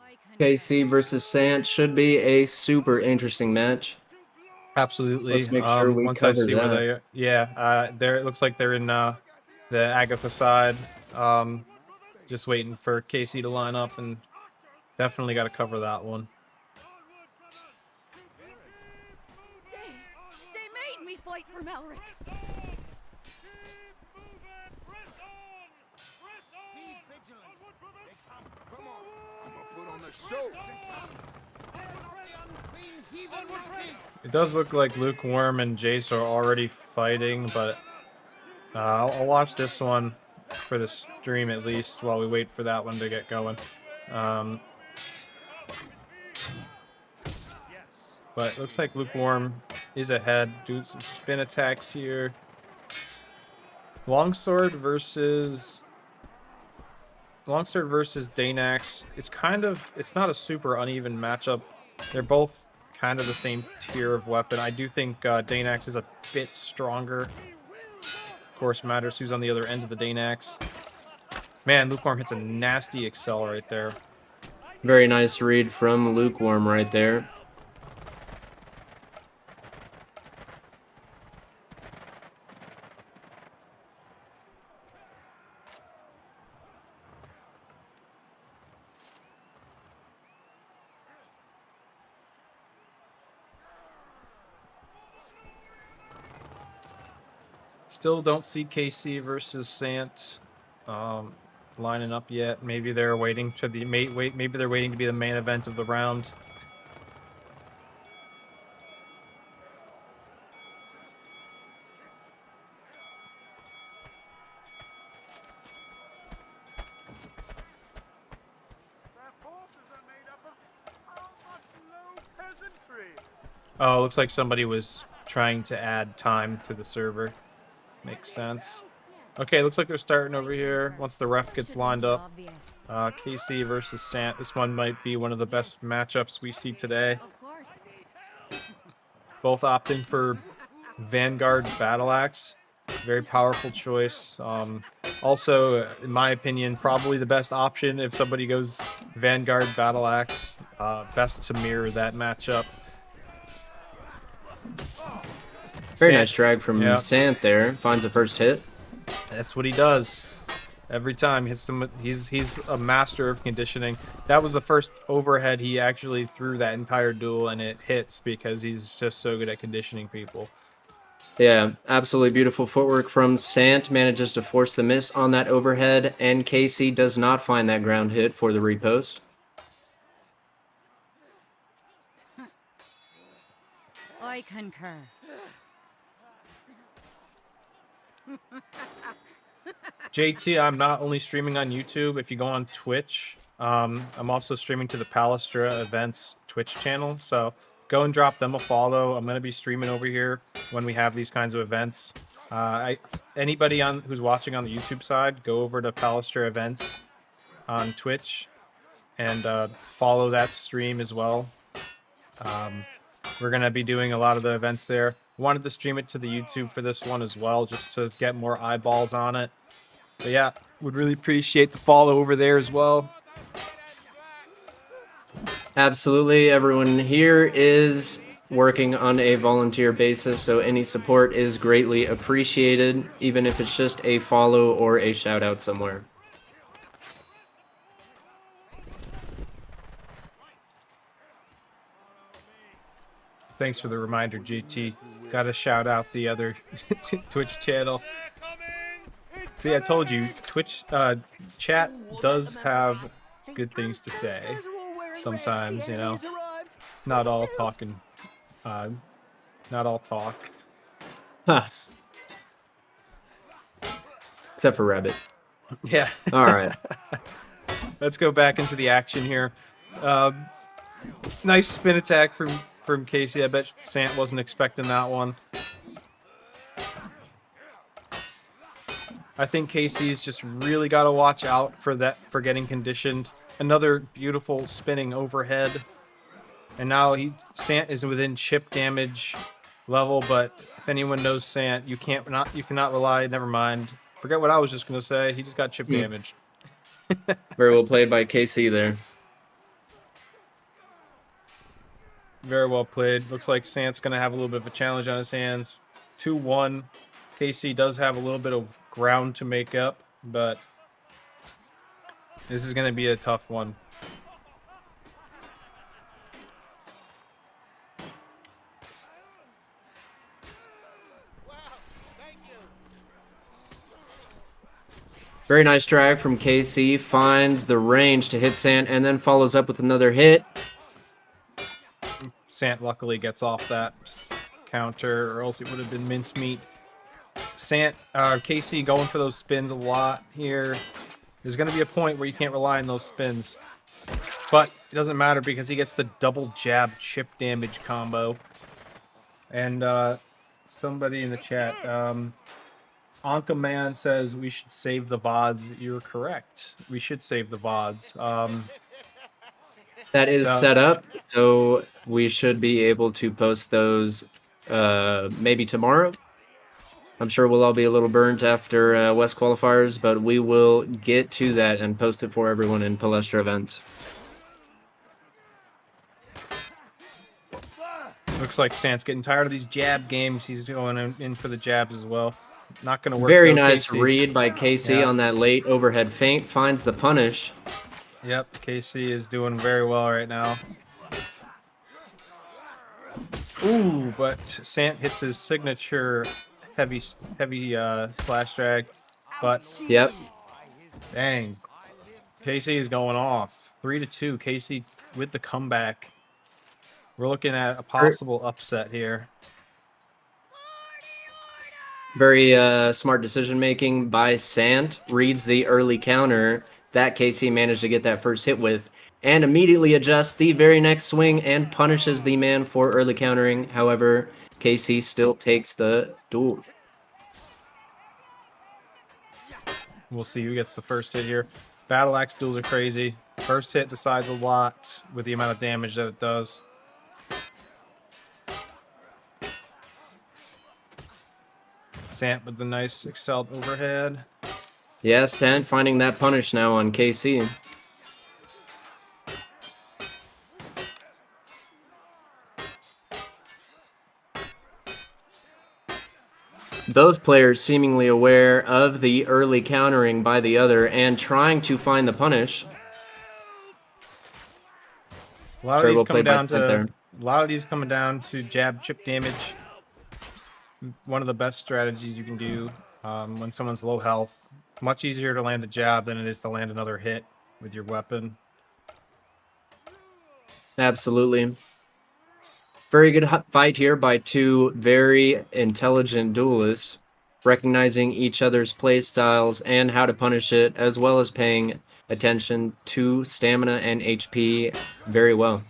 I concur. KC versus Sant should be a super interesting match. Absolutely. Let's make sure we Once I cover see where that. they, yeah, there it looks like they're in the Agatha side. Just waiting for Casey to line up, and definitely got to cover that one. They made me fight for Malric. Come on. I'm gonna put on the show. It does look like Lukewarm and Jace are already fighting, but I'll watch this one for the stream at least while we wait for that one to get going. But it looks like Lukewarm is ahead. Doing some spin attacks here. Longsword versus Danax. It's not a super uneven matchup. They're both kind of the same tier of weapon. I do think Danax is a bit stronger. Of course, matters who's on the other end of the Danax. Man, Lukewarm hits a nasty excel right there. Very nice read from Lukewarm right there. Still don't see KC versus Sant lining up yet. Maybe they're waiting to be maybe they're waiting to be the main event of the round. Oh, looks like somebody was trying to add time to the server. Makes sense. Okay, looks like they're starting over here once the ref gets lined up. KC versus Sant. This one might be one of the best matchups we see today. Of course. Both opting for Vanguard Battle Axe. Very powerful choice. Also, in my opinion, probably the best option if somebody goes Vanguard Battle Axe. Best to mirror that matchup. Very Sant- nice drag from Sant there. Finds the first hit. That's what he does. Every time hits him. He's a master of conditioning. That was the first overhead he actually threw that entire duel, and it hits because he's just so good at conditioning people. Yeah, absolutely beautiful footwork from Sant. Manages to force the miss on that overhead, and KC does not find that ground hit for the repost. I concur. JT, I'm not only streaming on YouTube. If you go on Twitch, I'm also streaming to the Palestra Events Twitch channel. So go and drop them a follow. I'm going to be streaming over here when we have these kinds of events. Anybody who's watching on the YouTube side, go over to Pallister Events on Twitch and follow that stream as well. We're gonna be doing a lot of the events there. Wanted to stream it to the YouTube for this one as well, just to get more eyeballs on it. But yeah, would really appreciate the follow over there as well. Absolutely. Everyone here is working on a volunteer basis, so any support is greatly appreciated, even if it's just a follow or a shout out somewhere. Thanks for the reminder, GT. Gotta shout out the other Twitch channel. See, I told you, Twitch chat does have good things to say. Sometimes, you know, not all talking, not all talk. Huh. Except for Rabbit. Yeah. All right. Let's go back into the action here. Nice spin attack from Casey. I bet Sant wasn't expecting that one. I think Casey's just really got to watch out for getting conditioned. Another beautiful spinning overhead. And now Sant is within chip damage level, but if anyone knows Sant, you cannot rely, never mind. Forget what I was just gonna say. He just got chip damaged. Very well played by KC there. Very well played. Looks like Sant's gonna have a little bit of a challenge on his hands. 2-1. KC does have a little bit of ground to make up, but this is gonna be a tough one. Very nice drag from KC. Finds the range to hit Sant and then follows up with another hit. Sant luckily gets off that counter, or else it would have been mincemeat. KC going for those spins a lot here. There's going to be a point where you can't rely on those spins. But it doesn't matter because he gets the double jab chip damage combo. And somebody in the chat, Anka Man says we should save the VODs. You're correct. We should save the VODs. That is set up, so we should be able to post those maybe tomorrow. I'm sure we'll all be a little burnt after West Qualifiers, but we will get to that and post it for everyone in Palestra events. Looks like Sant's getting tired of these jab games. He's going in for the jabs as well. Not going to work. Very though, nice KC. read by KC on that late overhead feint. Finds the punish. Yep, KC is doing very well right now. Ooh, but Sant hits his signature heavy slash drag. But Yep. dang, KC is going off. 3-2. KC with the comeback. We're looking at a possible upset here. Very smart decision making by Sant. Reads the early counter that KC managed to get that first hit with, and immediately adjusts the very next swing and punishes the man for early countering. However, KC still takes the duel. We'll see who gets the first hit here. Battle axe duels are crazy. First hit decides a lot with the amount of damage that it does. Sant with the nice excelled overhead. Yeah, Sant finding that punish now on KC. Both players seemingly aware of the early countering by the other and trying to find the punish. A lot of these coming down to jab chip damage. One of the best strategies you can do when someone's low health. Much easier to land a jab than it is to land another hit with your weapon. Absolutely. Very good fight here by two very intelligent duelists, recognizing each other's play styles and how to punish it, as well as paying attention to stamina and HP very well.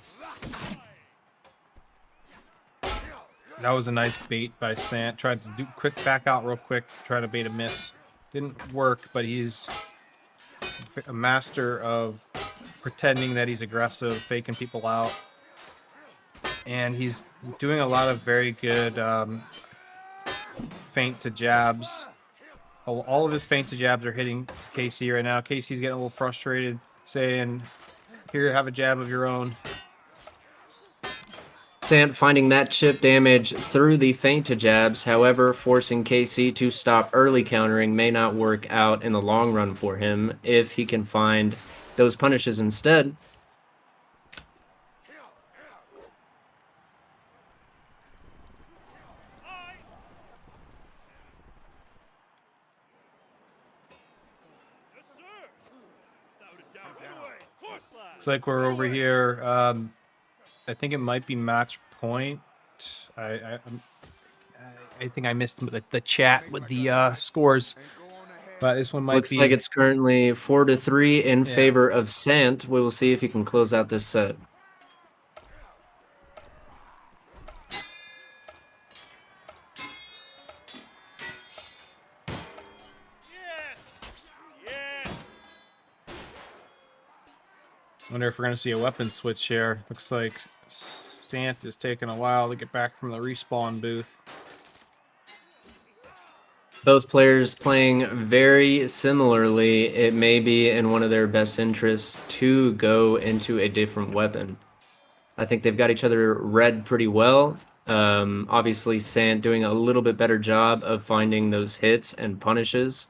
That was a nice bait by Sant. Tried to do quick back out real quick, try to bait a miss. Didn't work, but he's a master of pretending that he's aggressive, faking people out. And he's doing a lot of very good feint to jabs. All of his feint to jabs are hitting KC right now. KC's getting a little frustrated, saying, "Here, have a jab of your own." Sant finding that chip damage through the feint to jabs, however, forcing KC to stop early countering may not work out in the long run for him if he can find those punishes instead. Yes, sir. Without a doubt. Right away. Course slide. Looks like we're over here. I think it might be match point. I think I missed the chat with the scores, but this one might Looks be. like it's currently 4-3 in Yeah. favor of Sant. We will see if he can close out this set. Yes. Yes. Wonder if we're gonna see a weapon switch here. Looks like Sant is taking a while to get back from the respawn booth. Both players playing very similarly. It may be in one of their best interests to go into a different weapon. I think they've got each other read pretty well. Obviously, Sant doing a little bit better job of finding those hits and punishes.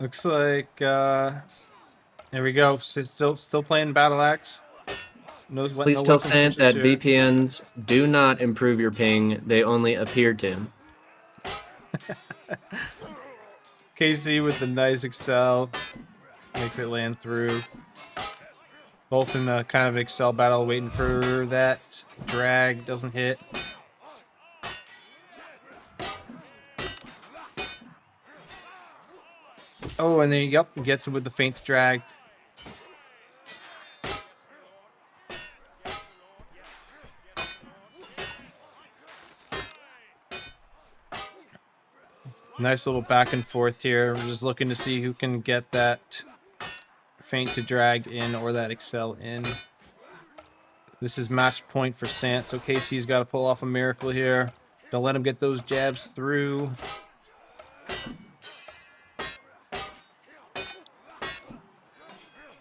Looks like there we go. Still playing Battle Axe. Please tell Sant that VPNs do not improve your ping. They only appear to. KC with the nice Excel. Makes it land through. Both in a kind of Excel battle, waiting for that drag. Doesn't hit. Oh, and then, yep, gets it with the feint drag. Nice little back and forth here. We're just looking to see who can get that feint to drag in or that Excel in. This is match point for Sant, so KC's got to pull off a miracle here. Don't let him get those jabs through.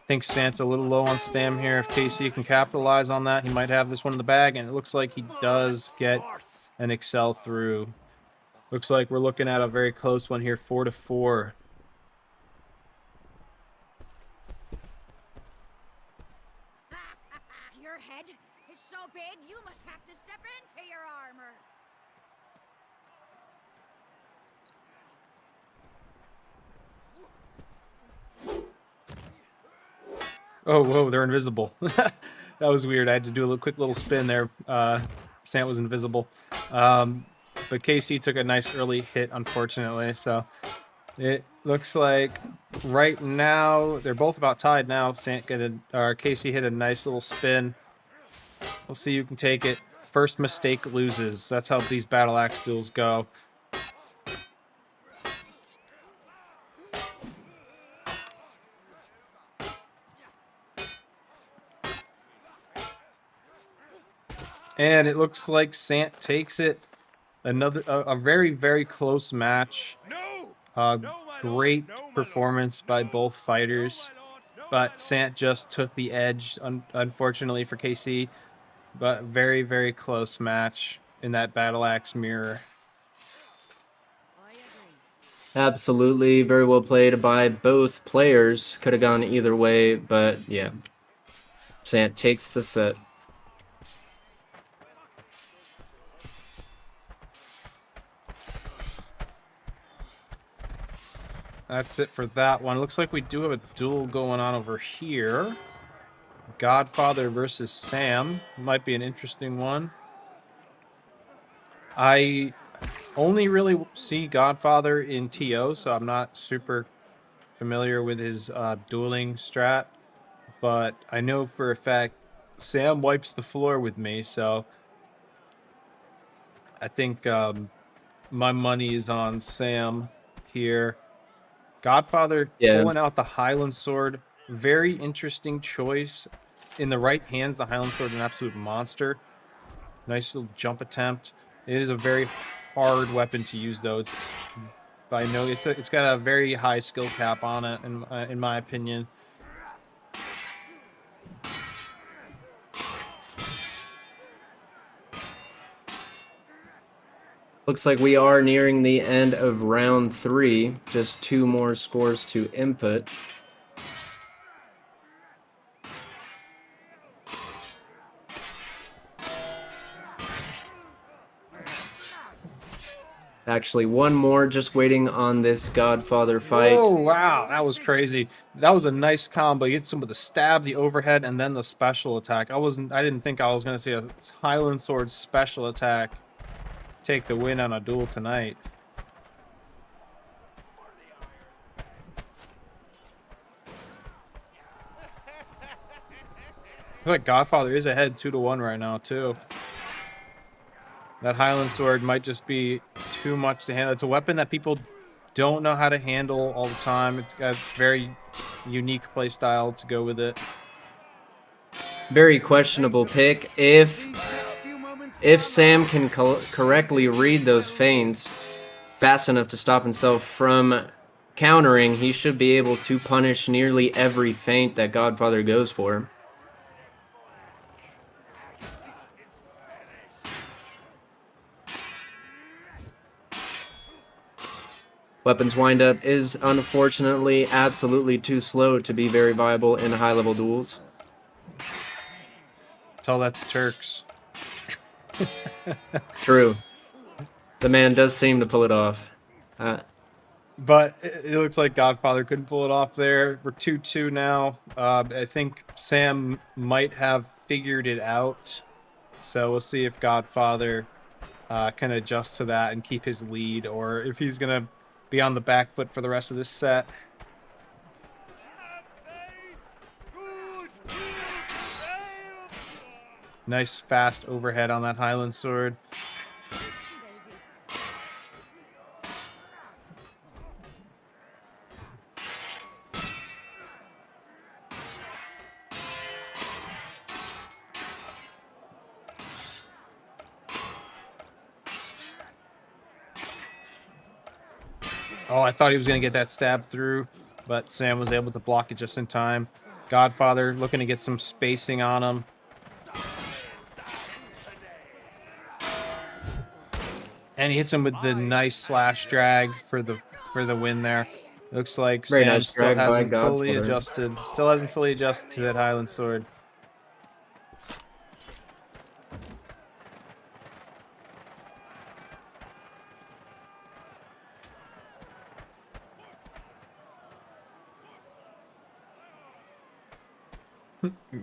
I think Sant's a little low on stam here. If KC can capitalize on that, he might have this one in the bag, and it looks like he does get an Excel through. Looks like we're looking at a very close one here, 4-4. Your head is so big, you must have to step into your armor. Oh, whoa, they're invisible. That was weird. I had to do a quick little spin there. Sant was invisible. But KC took a nice early hit, unfortunately. So it looks like right now they're both about tied now. KC hit a nice little spin. We'll see who can take it. First mistake loses. That's how these battle axe duels go. And it looks like Sant takes it. A very, very close match. Great performance by both fighters. But Sant just took the edge, unfortunately for KC. But very, very close match in that battle axe mirror. I agree. Absolutely, very well played by both players. Could have gone either way, but yeah. Sant takes the set. That's it for that one. Looks like we do have a duel going on over here. Godfather versus Sam. Might be an interesting one. I only really see Godfather in TO, so I'm not super familiar with his dueling strat. But I know for a fact Sam wipes the floor with me, so I think my money is on Sam here. Godfather Yeah. pulling out the Highland Sword. Very interesting choice. In the right hands, the Highland Sword is an absolute monster. Nice little jump attempt. It is a very hard weapon to use, though. It's got a very high skill cap on it, in my opinion. Looks like we are nearing the end of round 3. Just 2 more scores to input. Actually, one more just waiting on this Godfather fight. Oh, wow. That was crazy. That was a nice combo. He hits him with the stab, the overhead, and then the special attack. I didn't think I was going to see a Highland Sword special attack take the win on a duel tonight. I feel like Godfather is ahead 2-1 right now, too. That Highland Sword might just be too much to handle. It's a weapon that people don't know how to handle all the time. It's got a very unique play style to go with it. Very questionable pick. If Sam can correctly read those feints fast enough to stop himself from countering, he should be able to punish nearly every feint that Godfather goes for. Weapons windup is unfortunately absolutely too slow to be very viable in high-level duels. Tell that to Turks. True. The man does seem to pull it off. But it looks like Godfather couldn't pull it off there. We're 2-2 now. I think Sam might have figured it out. So we'll see if Godfather can adjust to that and keep his lead, or if he's going to be on the back foot for the rest of this set. Nice fast overhead on that Highland Sword. Oh, I thought he was going to get that stab through, but Sam was able to block it just in time. Godfather looking to get some spacing on him. And he hits him with the nice slash drag for the win there. Looks like Very Sam nice still drag by hasn't fully Godfather. adjusted. Still hasn't fully adjusted to that Highland Sword.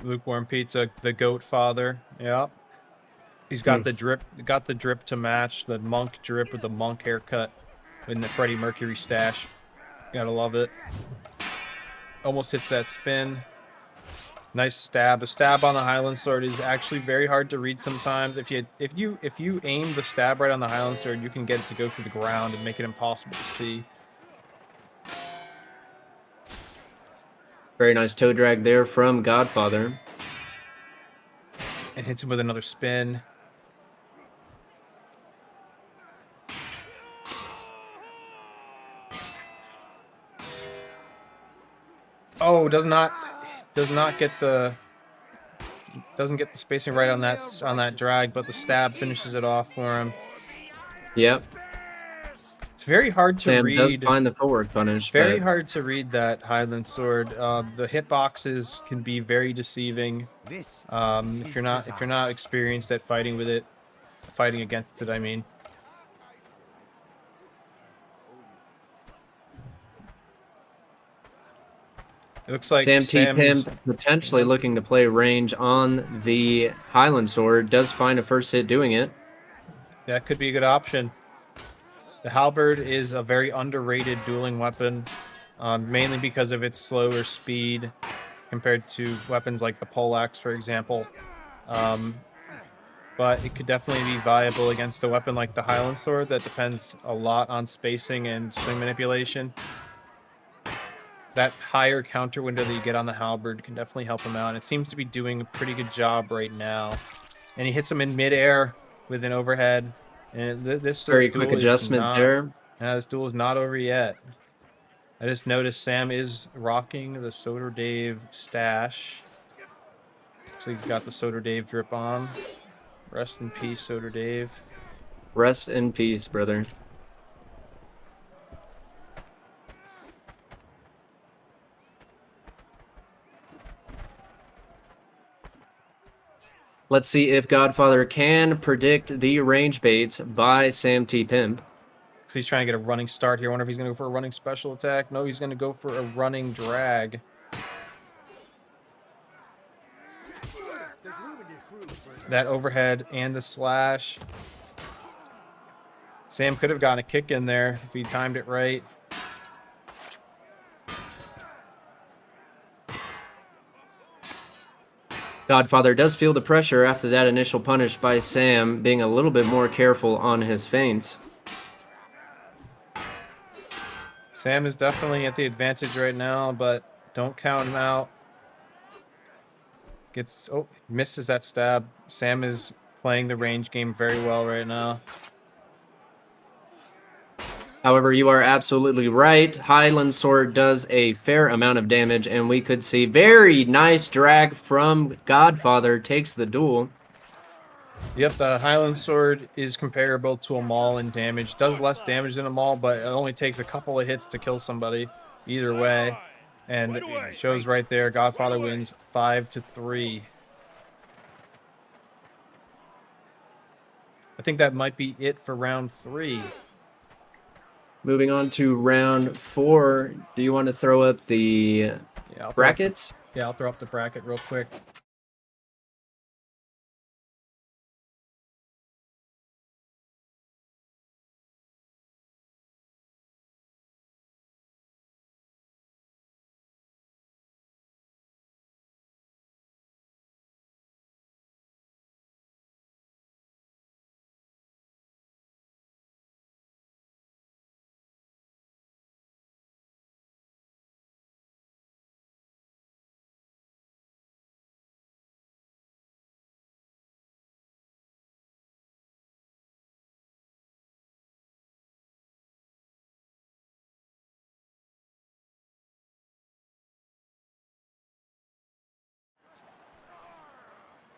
Lukewarm Pizza, the goat father. Yeah. He's got the drip to match, the monk drip with the monk haircut in the Freddie Mercury stash. Gotta love it. Almost hits that spin. Nice stab. A stab on the Highland Sword is actually very hard to read sometimes. If you aim the stab right on the Highland Sword, you can get it to go through the ground and make it impossible to see. Very nice toe drag there from Godfather. And hits him with another spin. Oh, doesn't get the spacing right on that drag, but the stab finishes it off for him. Yep. It's very hard to Sam read. does find the forward punish. Very but hard to read that Highland Sword. The hitboxes can be very deceiving. If you're not experienced at fighting against it, I mean. It looks like Sam Sam's T. potentially looking to play range on the Highland Sword. Does find a first hit doing it. that could be a good option. The halberd is a very underrated dueling weapon, mainly because of its slower speed compared to weapons like the poleaxe, for example. But it could definitely be viable against a weapon like the Highland Sword that depends a lot on spacing and swing manipulation. That higher counter window that you get on the halberd can definitely help him out. And it seems to be doing a pretty good job right now. And he hits him in midair with an overhead. And this Very duel quick is adjustment not, there. this duel is not over yet. I just noticed Sam is rocking the Soder Dave stash. Looks like he's got the Soder Dave drip on. Rest in peace, Soder Dave. Rest in peace, brother. Let's see if Godfather can predict the range baits by Sam T. Pimp. So he's trying to get a running start here. I wonder if he's going to go for a running special attack. No, he's going to go for a running drag. That overhead and the slash. Sam could have gotten a kick in there if he timed it right. Godfather does feel the pressure after that initial punish by Sam, being a little bit more careful on his feints. Sam is definitely at the advantage right now, but don't count him out. Misses that stab. Sam is playing the range game very well right now. However, you are absolutely right. Highland Sword does a fair amount of damage, and we could see very nice drag from Godfather. Takes the duel. Yep, the Highland Sword is comparable to a Maul in damage. Does less damage than a Maul, but it only takes a couple of hits to kill somebody either way. And it shows right there, Godfather wins 5-3. I think that might be it for round 3. Moving on to round 4. Do you want to throw up the brackets? I'll throw up the bracket real quick.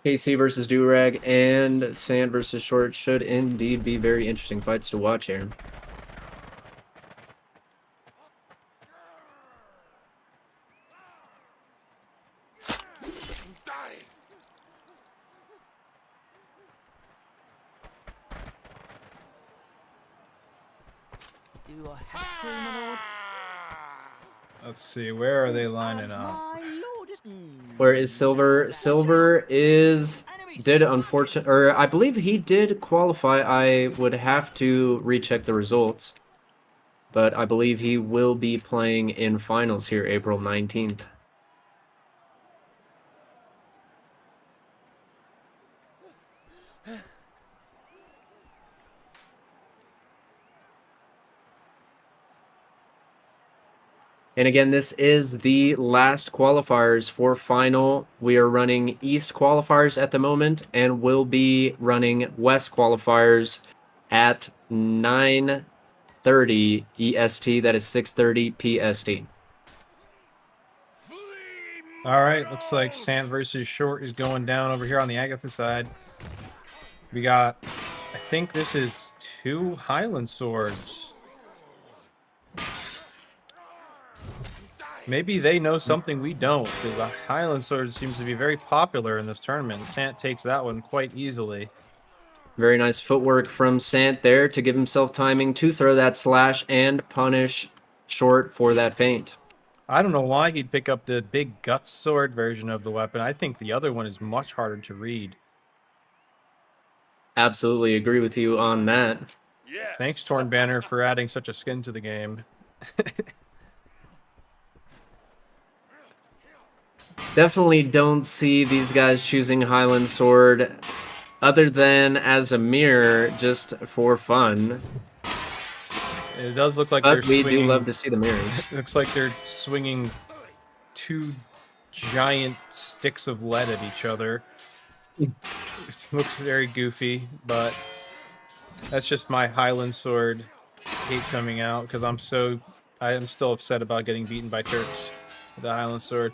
KC versus Durag and Sand versus Short should indeed be very interesting fights to watch here. Do I have to, my lord? Let's see, where are they lining up? My lord is... Where is Silver? Silver did unfortunate, or I believe he did qualify. I would have to recheck the results, but I believe he will be playing in finals here April 19th. And again, this is the last qualifiers for final. We are running East qualifiers at the moment, and we'll be running West qualifiers at 9:30 EST. That is 6:30 PST. All right, looks like Sant versus Short is going down over here on the Agatha side. We got, I think this is 2 Highland Swords. Maybe they know something we don't, because the Highland Sword seems to be very popular in this tournament. Sant takes that one quite easily. Very nice footwork from Sant there to give himself timing to throw that slash and punish Short for that feint. I don't know why he'd pick up the big Guts Sword version of the weapon. I think the other one is much harder to read. Absolutely agree with you on that. Yes. Thanks, Torn Banner, for adding such a skin to the game. Definitely don't see these guys choosing Highland Sword other than as a mirror, just for fun. It does look like they're But we do swinging. love to see the mirrors. Looks like they're swinging 2 giant sticks of lead at each other. Looks very goofy, but that's just my Highland Sword hate coming out because I am still upset about getting beaten by Turks with the Highland Sword.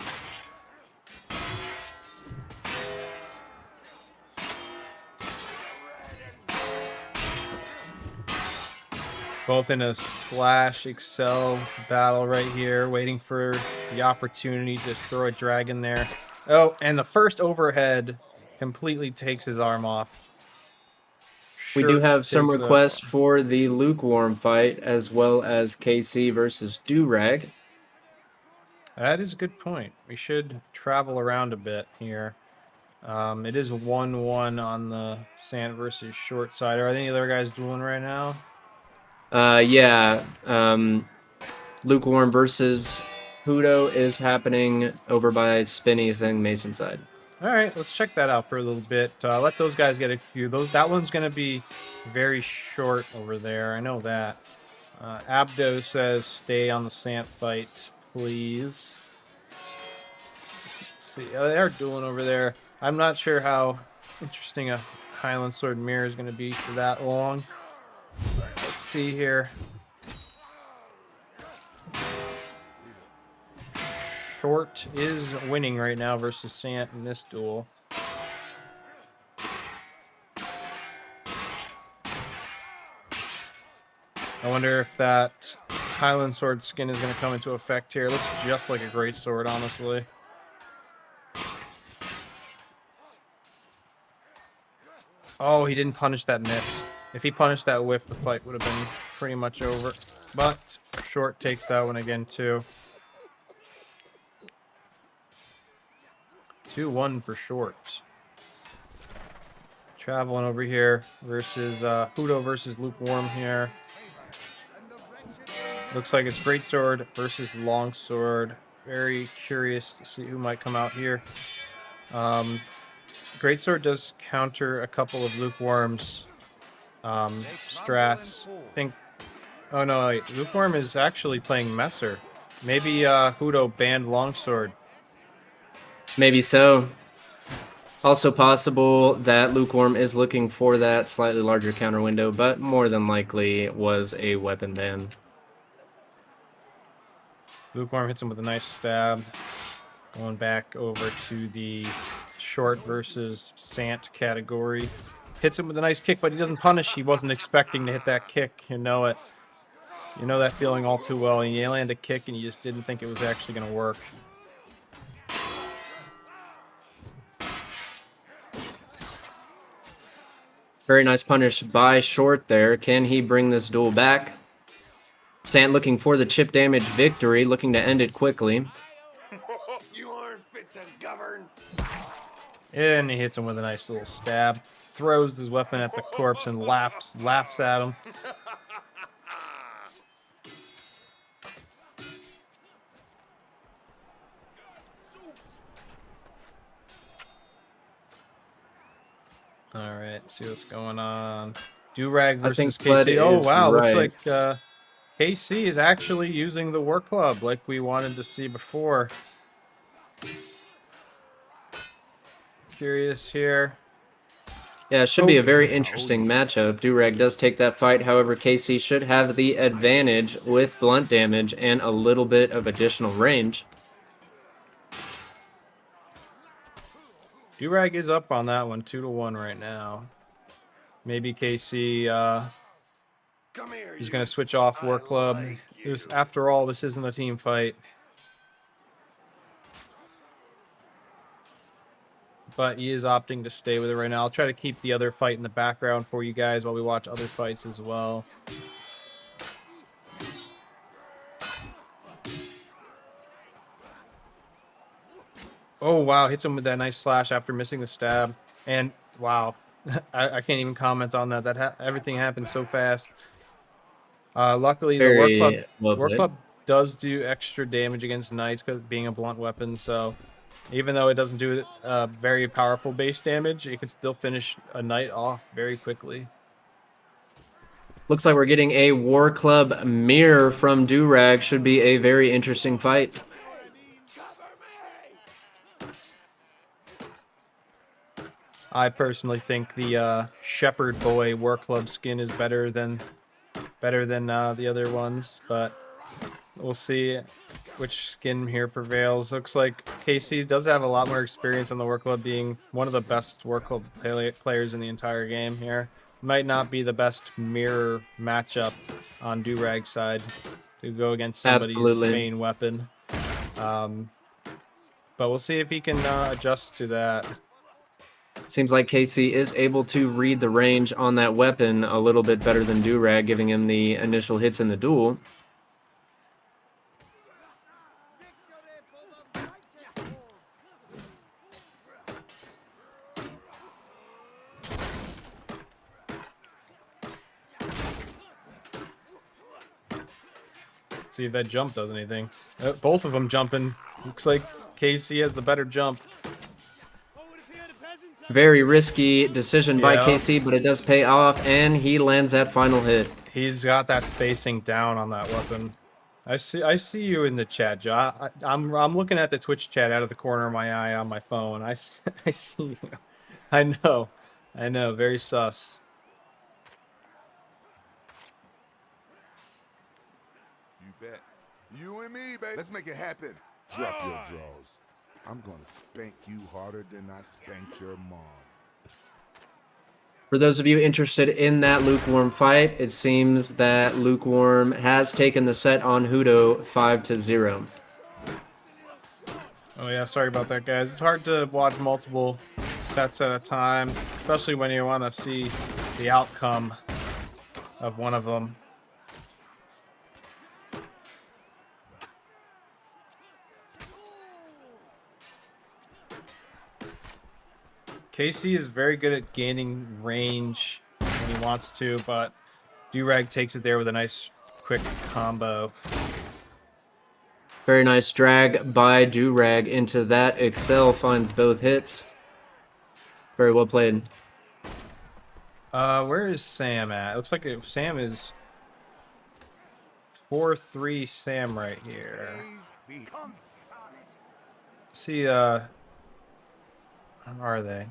Both in a slash excel battle right here, waiting for the opportunity to throw a dragon there. Oh, and the first overhead completely takes his arm off. We do Shirt have some takes that requests one. for the lukewarm fight, as well as KC versus Durag. That is a good point. We should travel around a bit here. It is 1-1 on the Sant versus short side. Are any other guys dueling right now? Yeah. Lukewarm versus Hudo is happening over by Spinny Thing Mason side. All right, let's check that out for a little bit. Let those guys get a few. That one's going to be very short over there. I know that. Abdo says stay on the Sant fight, please. Let's see. They are dueling over there. I'm not sure how interesting a Highland Sword mirror is going to be for that long. Let's see here. Short is winning right now versus Sant in this duel. I wonder if that Highland Sword skin is going to come into effect here. It looks just like a great sword, honestly. Oh, he didn't punish that miss. If he punished that whiff, the fight would have been pretty much over. But Short takes that one again, too. 2-1 for Short. Traveling over here versus Hudo versus Lukewarm here. Looks like it's Greatsword versus Longsword. Very curious to see who might come out here. Greatsword does counter a couple of Lukewarm's strats. I think. Oh no, wait. Lukewarm is actually playing Messer. Maybe Hudo banned Longsword. Maybe so. Also possible that Lukewarm is looking for that slightly larger counter window, but more than likely was a weapon ban. Lukewarm hits him with a nice stab. Going back over to the Short versus Sant category. Hits him with a nice kick, but he doesn't punish. He wasn't expecting to hit that kick. You know it. You know that feeling all too well. You land a kick and you just didn't think it was actually going to work. Very nice punish by Short there. Can he bring this duel back? Sant looking for the chip damage victory, looking to end it quickly. You aren't fit to govern. And he hits him with a nice little stab. Throws his weapon at the corpse and laughs at him. All right, see what's going on. Durag versus Fled KC. Oh is wow, looks right. like KC is actually using the War Club like we wanted to see before. Curious here. Yeah, it should be a very interesting matchup. Durag does take that fight. However, KC should have the advantage with blunt damage and a little bit of additional range. Durag is up on that one, 2-1 right now. Maybe KC Come here. he's you. going to switch off War I Club. like you. After all, this isn't a team fight. But he is opting to stay with it right now. I'll try to keep the other fight in the background for you guys while we watch other fights as well. Oh, wow. Hits him with that nice slash after missing the stab. And, wow. I can't even comment on that. Everything happened so fast. Luckily, the Very well War played. Club does do extra damage against knights because being a blunt weapon. So even though it doesn't do very powerful base damage, it can still finish a knight off very quickly. Looks like we're getting a War Club mirror from Durag. Should be a very interesting fight. I personally think the Shepherd Boy War Club skin is better than the other ones, but we'll see which skin here prevails. Looks like KC does have a lot more experience on the War Club, being one of the best War Club players in the entire game here. Might not be the best mirror matchup on Durag's side to go against somebody's Absolutely. main weapon. But we'll see if he can adjust to that. Seems like Casey is able to read the range on that weapon a little bit better than Durag, giving him the initial hits in the duel. See if that jump does anything. Both of them jumping. Looks like KC has the better jump. Very risky decision by Yeah. Casey, but it does pay off, and he lands that final hit. He's got that spacing down on that weapon. I see you in the chat, Joe. I'm looking at the Twitch chat out of the corner of my eye on my phone. I see you. I know. Very sus. You bet. You and me, baby. Let's make it happen. Drop your drawers. I'm gonna spank you harder than I spanked your mom. For those of you interested in that Lukewarm fight, it seems that Lukewarm has taken the set on Hudo 5-0. Oh yeah, sorry about that, guys. It's hard to watch multiple sets at a time, especially when you want to see the outcome of one of them. KC is very good at gaining range when he wants to, but Durag takes it there with a nice quick combo. Very nice drag by Durag into that. Excel finds both hits. Very well played. Where is Sam at? It looks like Sam is 4-3 Sam right here. See, where are they?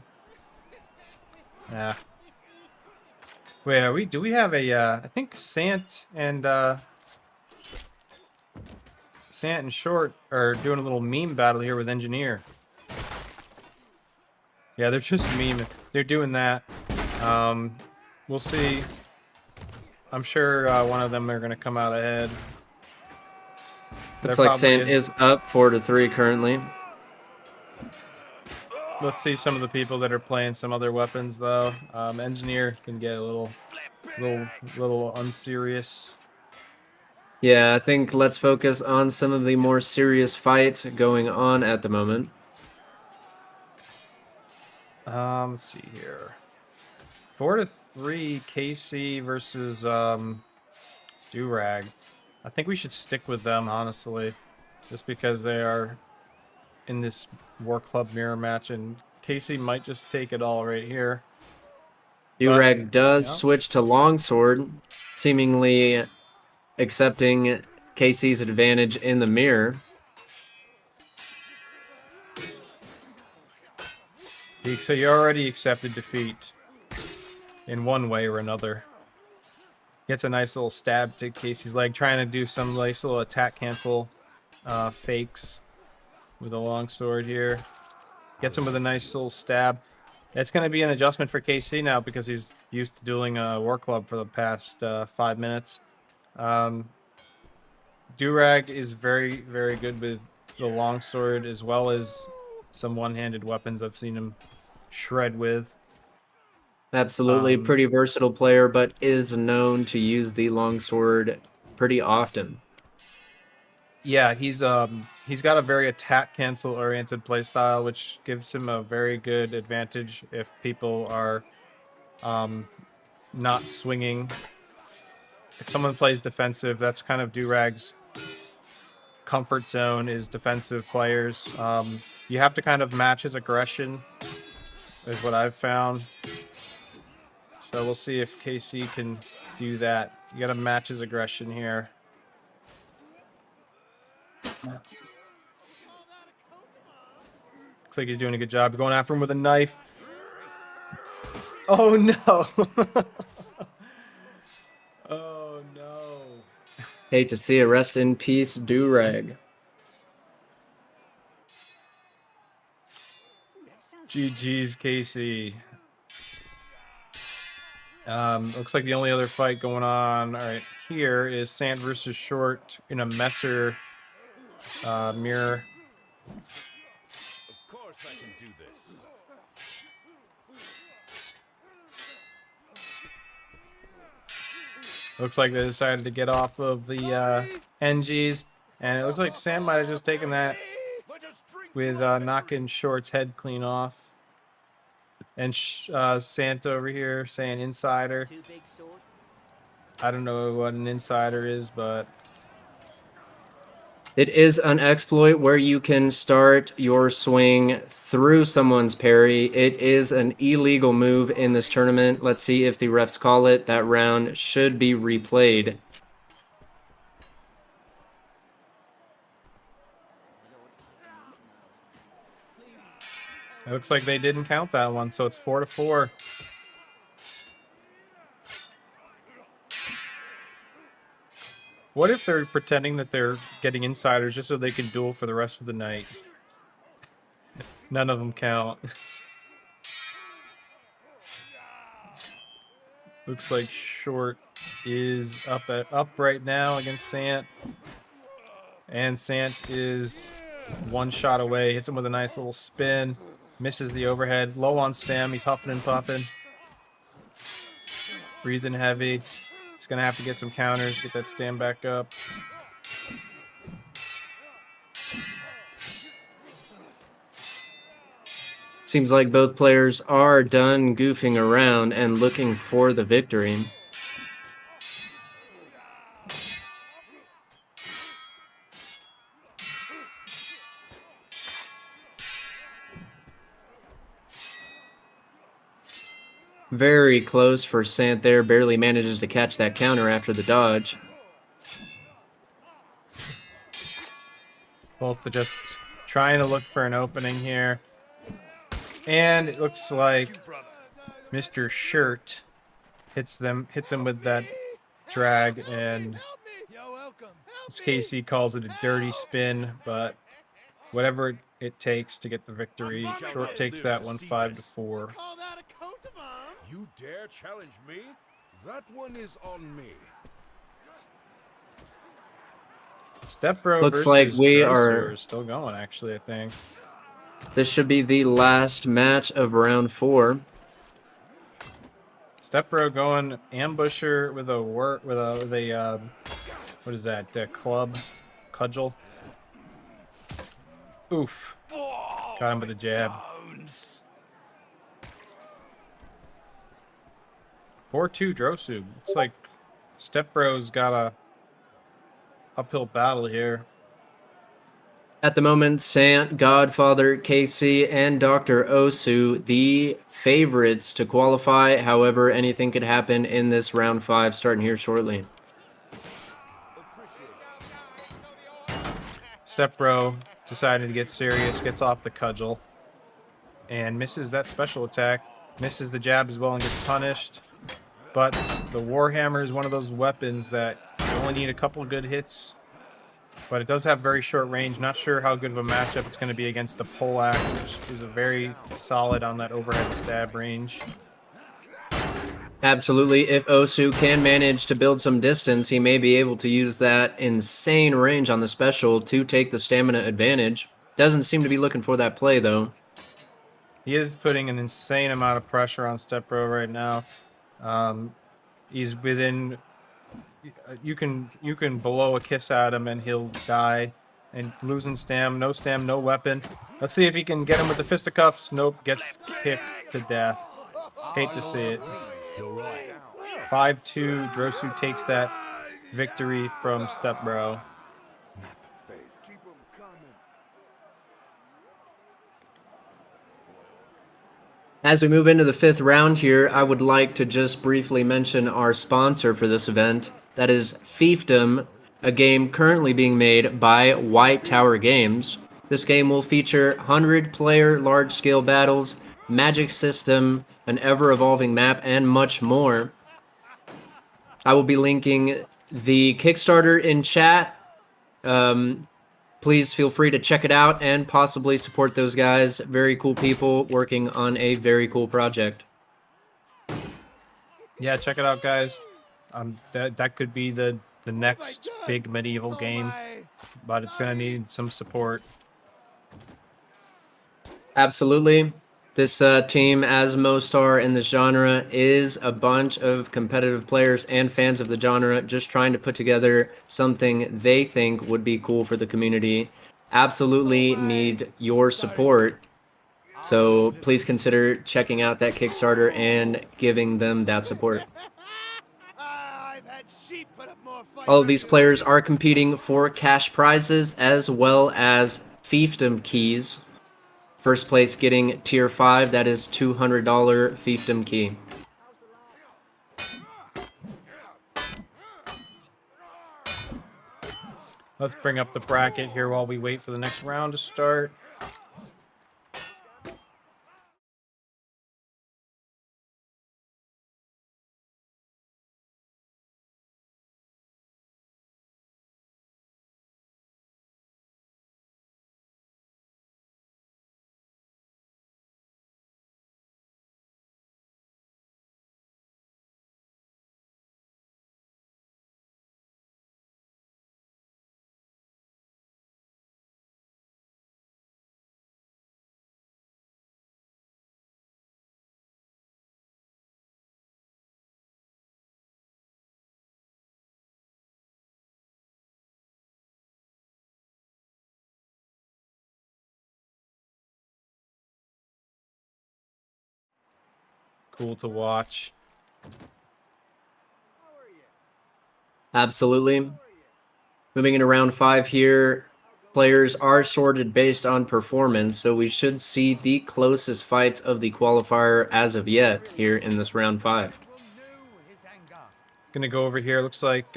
Yeah. Wait, do we have a, I think Sant and Short are doing a little meme battle here with Engineer. Yeah, they're just memeing. They're doing that. We'll see. I'm sure one of them are going to come out ahead. Looks They're like Sant probably- is up 4-3 currently. Let's see some of the people that are playing some other weapons, though. Engineer can get a little unserious. Yeah, I think let's focus on some of the more serious fight going on at the moment. Let's see here. 4-3 KC versus Durag. I think we should stick with them, honestly, just because they are in this War Club mirror match, and KC might just take it all right here. Durag does yeah. switch to longsword, seemingly accepting KC's advantage in the mirror. So you already accepted defeat in one way or another. Gets a nice little stab to Casey's leg, trying to do some nice little attack cancel fakes with a longsword here. Gets him with a nice little stab. It's going to be an adjustment for KC now because he's used to dueling a War Club for the past 5 minutes. Durag is very, very good with the longsword as well as some one-handed weapons I've seen him shred with. Absolutely, pretty versatile player, but is known to use the longsword pretty often. Yeah, he's got a very attack cancel oriented playstyle, which gives him a very good advantage if people are not swinging. If someone plays defensive, that's kind of Durag's comfort zone, is defensive players. You have to kind of match his aggression, is what I've found. So we'll see if KC can do that. You gotta match his aggression here. Looks like he's doing a good job. Going after him with a knife. Oh no! Oh no. Hate to see it. Rest in peace, Durag. GG's KC. Looks like the only other fight going on right here is Sant versus Short in a Messer mirror. Of course I can do this. Looks like they decided to get off of the NGs, and it looks like Sam might have just taken that with knocking Short's head clean off. And Santa over here saying insider. Too big sword? I don't know what an insider is, but It is an exploit where you can start your swing through someone's parry. It is an illegal move in this tournament. Let's see if the refs call it. That round should be replayed. it looks like they didn't count that one, so it's 4-4. What if they're pretending that they're getting insiders just so they can duel for the rest of the night? None of them count. Looks like Short is up right now against Sant. And Sant is one shot away. Hits him with a nice little spin. Misses the overhead. Low on stem. He's huffing and puffing. Breathing heavy. He's going to have to get some counters, get that stem back up. Seems like both players are done goofing around and looking for the victory. Very close for Sant there. Barely manages to catch that counter after the dodge. Both are just trying to look for an opening here. And it looks like Mr. Shirt hits him with that drag, and Casey calls it a dirty spin, but whatever it takes to get the victory. Short takes that one 5-4. You dare challenge me? That one is on me. Step Bro Looks versus like we Dresser are- is still going, actually, I think. This should be the last match of round 4. Step Bro going ambusher with a what is that? Club, cudgel. Oof! Got him with a jab. 4-2 Drosu. Looks like Step Bro's got a uphill battle here. At the moment, Sant, Godfather, KC, and Dr. Osu, the favorites to qualify. However, anything could happen in this round 5 starting here shortly. Step Bro decided to get serious, gets off the cudgel, and misses that special attack. Misses the jab as well and gets punished. But the Warhammer is one of those weapons that you only need a couple good hits. But it does have very short range. Not sure how good of a matchup it's going to be against the Polak, which is a very solid on that overhead stab range. Absolutely. If Osu can manage to build some distance, he may be able to use that insane range on the special to take the stamina advantage. Doesn't seem to be looking for that play, though. He is putting an insane amount of pressure on Step Bro right now. He's within... You can blow a kiss at him and he'll die. And losing stam, no weapon. Let's see if he can get him with the fisticuffs. Nope, gets kicked to death. Hate to see it. You're right. 5-2. Drosu takes that victory from Stepbro. Not the face. Keep 'em coming. As we move into the 5th round here, I would like to just briefly mention our sponsor for this event. That is Fiefdom, a game currently being made by White Tower Games. This game will feature 100-player large-scale battles, magic system, an ever-evolving map, and much more. I will be linking the Kickstarter in chat. Please feel free to check it out and possibly support those guys. Very cool people working on a very cool project. Yeah, check it out, guys. That could be the next big medieval game, but it's gonna need some support. Absolutely. This team, as most are in this genre, is a bunch of competitive players and fans of the genre just trying to put together something they think would be cool for the community. Absolutely need your support. So please consider checking out that Kickstarter and giving them that support. All of these players are competing for cash prizes as well as fiefdom keys. First place getting tier 5, that is $200 fiefdom key. Let's bring up the bracket here while we wait for the next round to start. Cool to watch. Absolutely. Moving into round 5 here, players are sorted based on performance, so we should see the closest fights of the qualifier as of yet here in this round 5. Gonna go over here. Looks like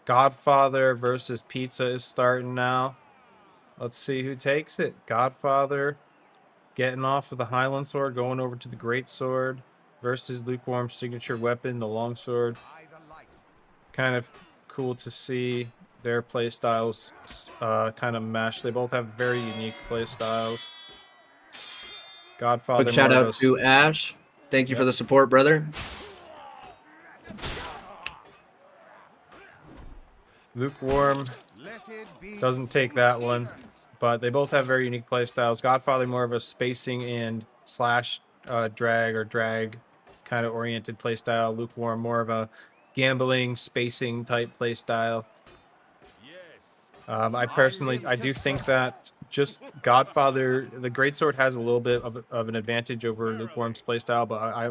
Godfather versus Pizza is starting now. Let's see who takes it. Godfather getting off of the Highland Sword, going over to the Great Sword versus Lukewarm's signature weapon, the Longsword. Kind of cool to see their play styles kind of mesh. They both have very unique play styles. Godfather. Quick shout out to Ash. Thank you for the support, brother. Lukewarm doesn't take that one, but they both have very unique play styles. Godfather more of a spacing and slash drag or drag kind of oriented play style. Lukewarm more of a gambling spacing type play style. I do think that just Godfather, the Greatsword has a little bit of an advantage over Lukewarm's play style, but I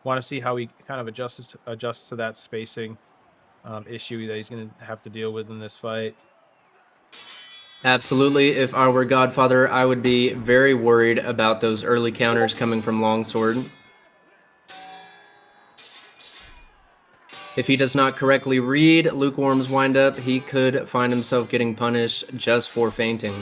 want to see how he kind of adjusts to that spacing issue that he's going to have to deal with in this fight. Absolutely. If I were Godfather, I would be very worried about those early counters coming from Longsword. If he does not correctly read Lukewarm's windup, he could find himself getting punished just for fainting.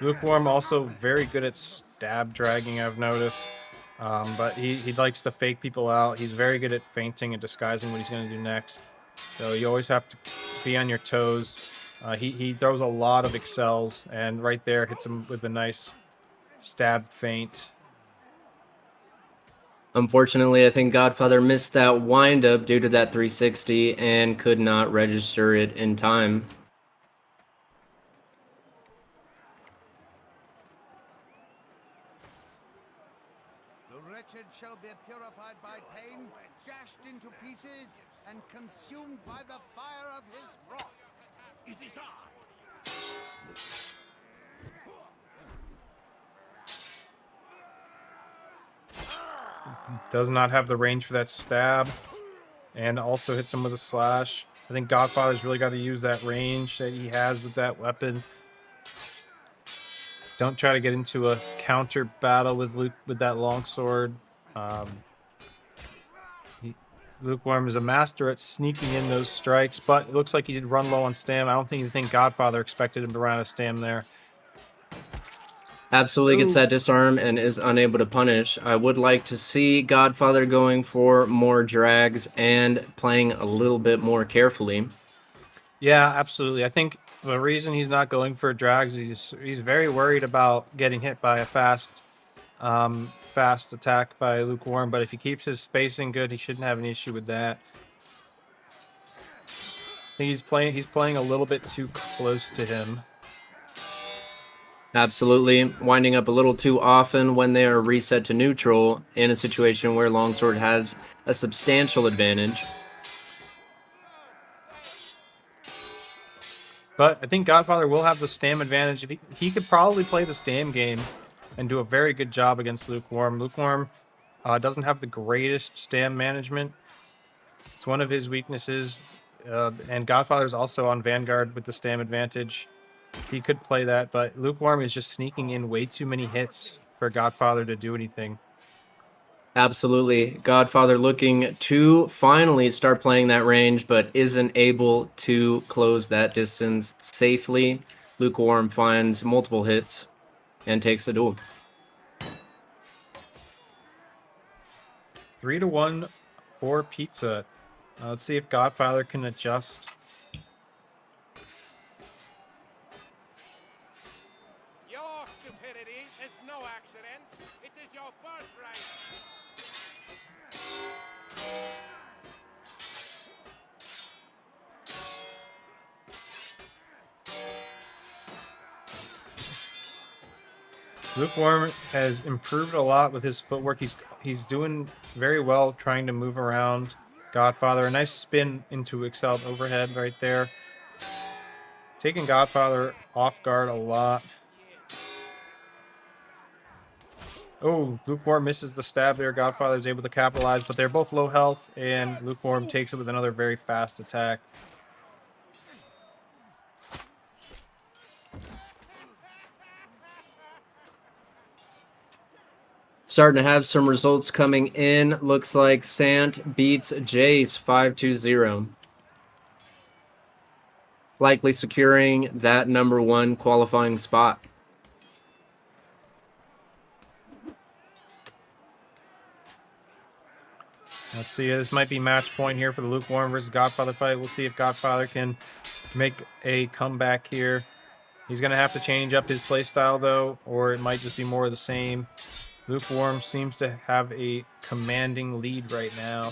Lukewarm also very good at stab dragging, I've noticed. But he likes to fake people out. He's very good at feinting and disguising what he's going to do next. So you always have to be on your toes. He throws a lot of excels, and right there hits him with a nice stab feint. Unfortunately, I think Godfather missed that windup due to that 360 and could not register it in time. The wretched shall be purified by pain, dashed into pieces, and consumed by the fire of his wrath. It is I. does not have the range for that stab, and also hits him with a slash. I think Godfather's really got to use that range that he has with that weapon. Don't try to get into a counter battle with that longsword. Lukewarm is a master at sneaking in those strikes, but it looks like he did run low on stam. I don't think Godfather expected him to run out of stam there. Absolutely gets Ooh. that disarm and is unable to punish. I would like to see Godfather going for more drags and playing a little bit more carefully. Yeah, absolutely. I think the reason he's not going for drags is he's very worried about getting hit by a fast attack by Lukewarm, but if he keeps his spacing good, he shouldn't have an issue with that. I think he's playing a little bit too close to him. Absolutely. Winding up a little too often when they are reset to neutral in a situation where Longsword has a substantial advantage. But I think Godfather will have the stam advantage. If he could probably play the stam game and do a very good job against Lukewarm. Lukewarm doesn't have the greatest stam management. It's one of his weaknesses. And Godfather's also on Vanguard with the stam advantage. He could play that, but Lukewarm is just sneaking in way too many hits for Godfather to do anything. Absolutely. Godfather looking to finally start playing that range, but isn't able to close that distance safely. Lukewarm finds multiple hits and takes the duel. 3-1 for Pizza. Let's see if Godfather can adjust. Your stupidity is no accident. It is your birthright. Lukewarm has improved a lot with his footwork. He's doing very well trying to move around Godfather. A nice spin into Excel overhead right there. Taking Godfather off guard a lot. Oh, Lukewarm misses the stab there. Godfather is able to capitalize, but they're both low health, and Lukewarm takes it with another very fast attack. Starting to have some results coming in. Looks like Sant beats Jace 5-0. Likely securing that #1 qualifying spot. Let's see. This might be match point here for the Lukewarm versus Godfather fight. We'll see if Godfather can make a comeback here. He's going to have to change up his playstyle, though, or it might just be more of the same. Lukewarm seems to have a commanding lead right now.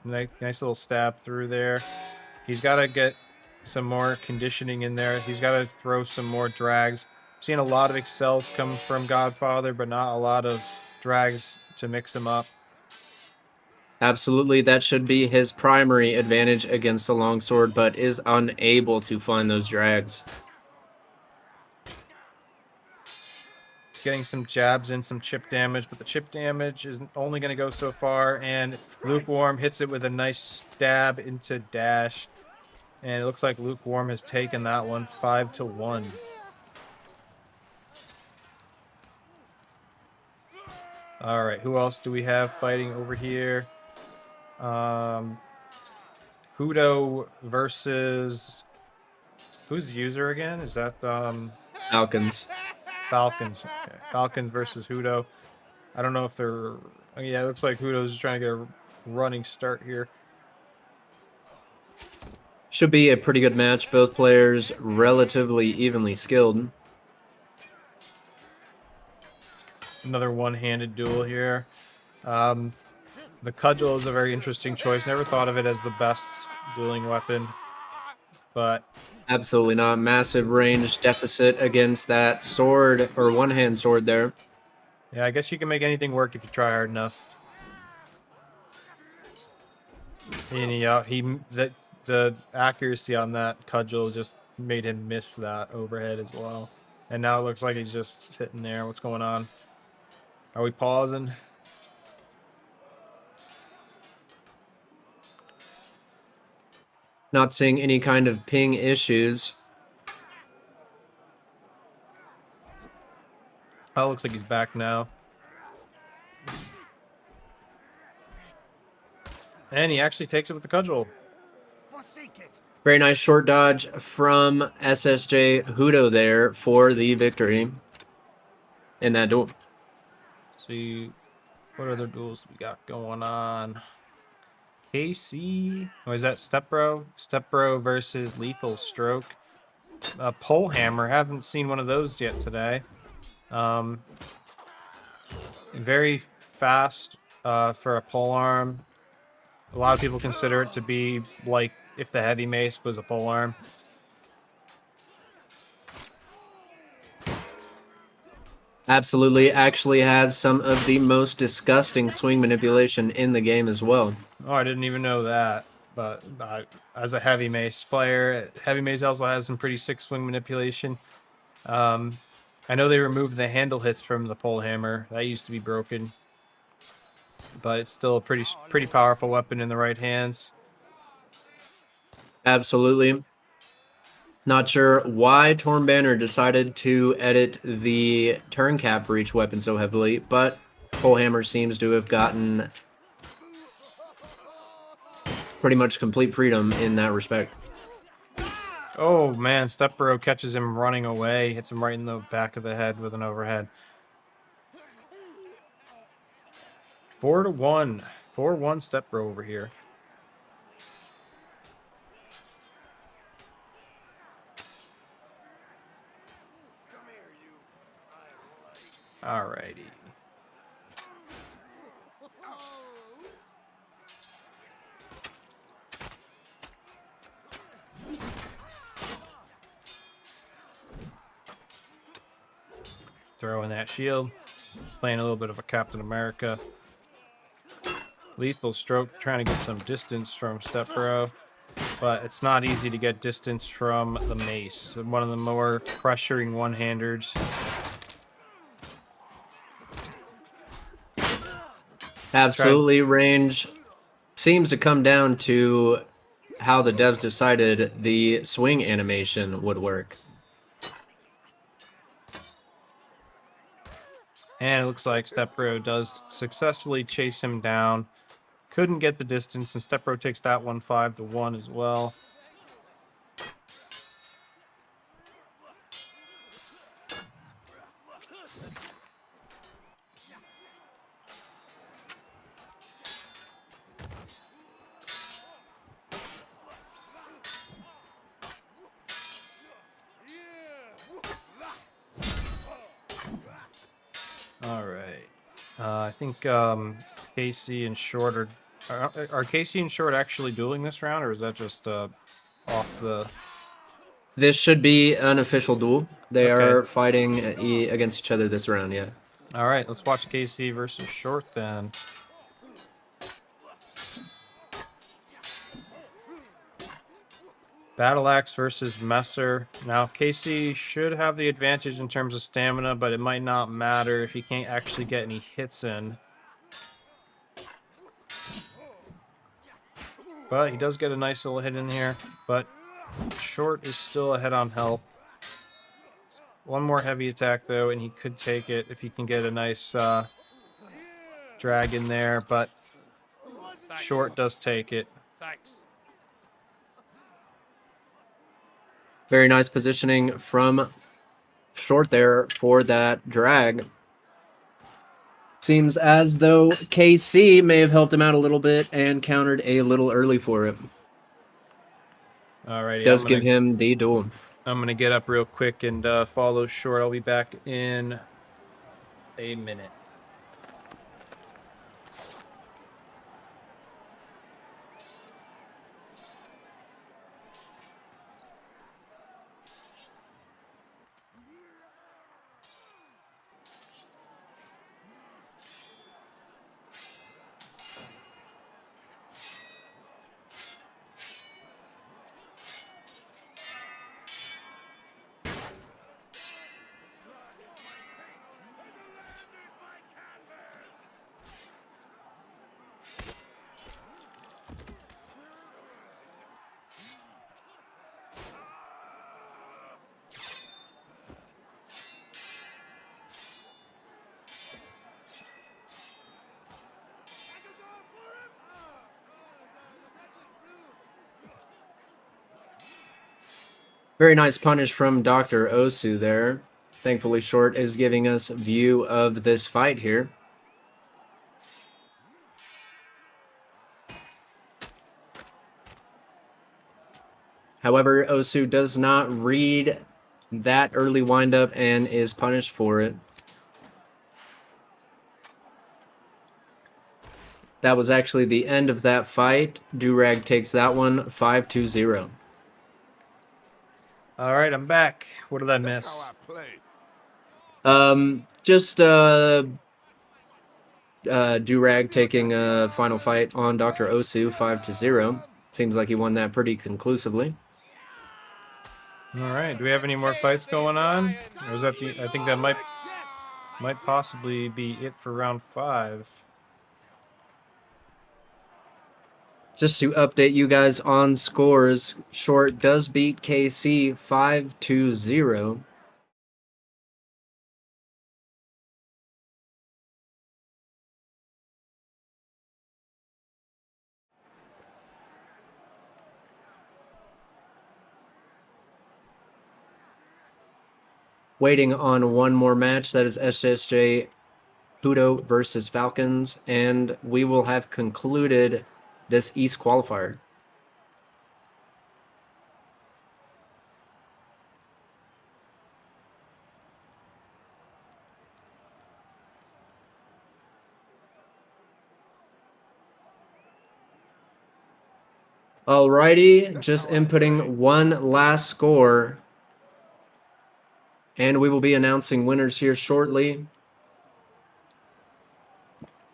Nice little stab through there. He's got to get some more conditioning in there. He's got to throw some more drags. I'm seeing a lot of excels come from Godfather, but not a lot of drags to mix him up. Absolutely, that should be his primary advantage against the longsword, but is unable to find those drags. Getting some jabs in, some chip damage, but the chip damage is only going to go so far, and Lukewarm hits it with a nice stab into dash, and it looks like Lukewarm has taken that one 5-1. All right, who else do we have fighting over here? Hudo versus... Who's the user again? Is that Falcons. Falcons? Okay. Falcons versus Hudo. I don't know if they're... Oh, yeah, it looks like Hudo's just trying to get a running start here. Should be a pretty good match. Both players relatively evenly skilled. Another one-handed duel here. The cudgel is a very interesting choice. Never thought of it as the best dueling weapon, but Absolutely not. Massive range deficit against that sword, or one-hand sword there. yeah, I guess you can make anything work if you try hard enough. And the accuracy on that cudgel just made him miss that overhead as well. And now it looks like he's just sitting there. What's going on? Are we pausing? Not seeing any kind of ping issues. Oh, looks like he's back now. And he actually takes it with the cudgel. Forsake it. Very nice short dodge from SSJ Hudo there for the victory in that duel. Let's see, what other duels do we got going on? KC, or is that Stepbro? Stepbro versus Lethal Stroke. Pole Hammer, haven't seen one of those yet today. Very fast for a pole arm. A lot of people consider it to be like if the heavy mace was a pole arm. Absolutely, actually has some of the most disgusting swing manipulation in the game as well. Oh, I didn't even know that. But as a heavy mace player, heavy mace also has some pretty sick swing manipulation. I know they removed the handle hits from the pole hammer. That used to be broken, but it's still a pretty powerful weapon in the right hands. Absolutely. Not sure why Torn Banner decided to edit the turn cap for each weapon so heavily, but Pole Hammer seems to have gotten pretty much complete freedom in that respect. Oh man, Stepbro catches him running away, hits him right in the back of the head with an overhead. 4-1. 4-1 Stepbro over here. Alrighty. Throwing that shield. Playing a little bit of a Captain America. Lethal Stroke trying to get some distance from Stepbro. But it's not easy to get distance from the mace. One of the more pressuring one-handers. Absolutely, range seems to come down to how the devs decided the swing animation would work. And it looks like Stepbro does successfully chase him down. Couldn't get the distance, and Stepbro takes that one 5-1 as well. All right. I think Casey and Short are Casey and Short actually dueling this round, or is that just off the? This should be an official duel. They Okay. are fighting against each other this round, yeah. All right, let's watch Casey versus Short then. Battle Axe versus Messer. Now, Casey should have the advantage in terms of stamina, but it might not matter if he can't actually get any hits in. But he does get a nice little hit in here. But Short is still ahead on health. One more heavy attack, though, and he could take it if he can get a nice drag in there. But Short does take it. Thanks. Very nice positioning from Short there for that drag. Seems as though KC may have helped him out a little bit and countered a little early for it. Alrighty, Does give him the duel. I'm going to get up real quick and follow Short. I'll be back in a minute. Very nice punish from Dr. Osu there. Thankfully, Short is giving us view of this fight here. However, Osu does not read that early windup and is punished for it. That was actually the end of that fight. Durag takes that one 5-0. All right, I'm back. What did I That's miss? how I play. Just Durag taking a final fight on Dr. Osu 5-0. Seems like he won that pretty conclusively. All right. Do we have any more fights going on? Or was that the? I think that might possibly be it for round 5. Just to update you guys on scores, Short does beat KC 5-0. Waiting on one more match. That is SSJ Hudo versus Falcons. And we will have concluded this East qualifier. Alrighty, just inputting one last score. And we will be announcing winners here shortly.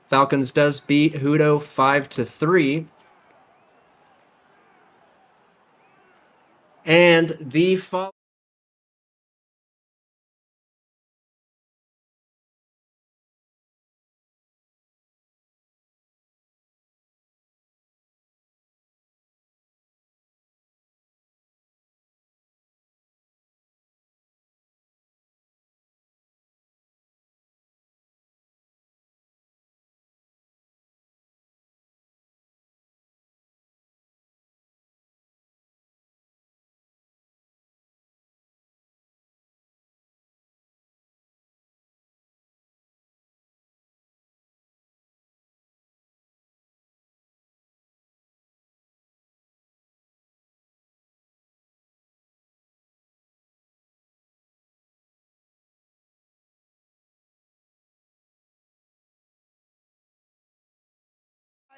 Falcons does beat Hudo 5-3. And the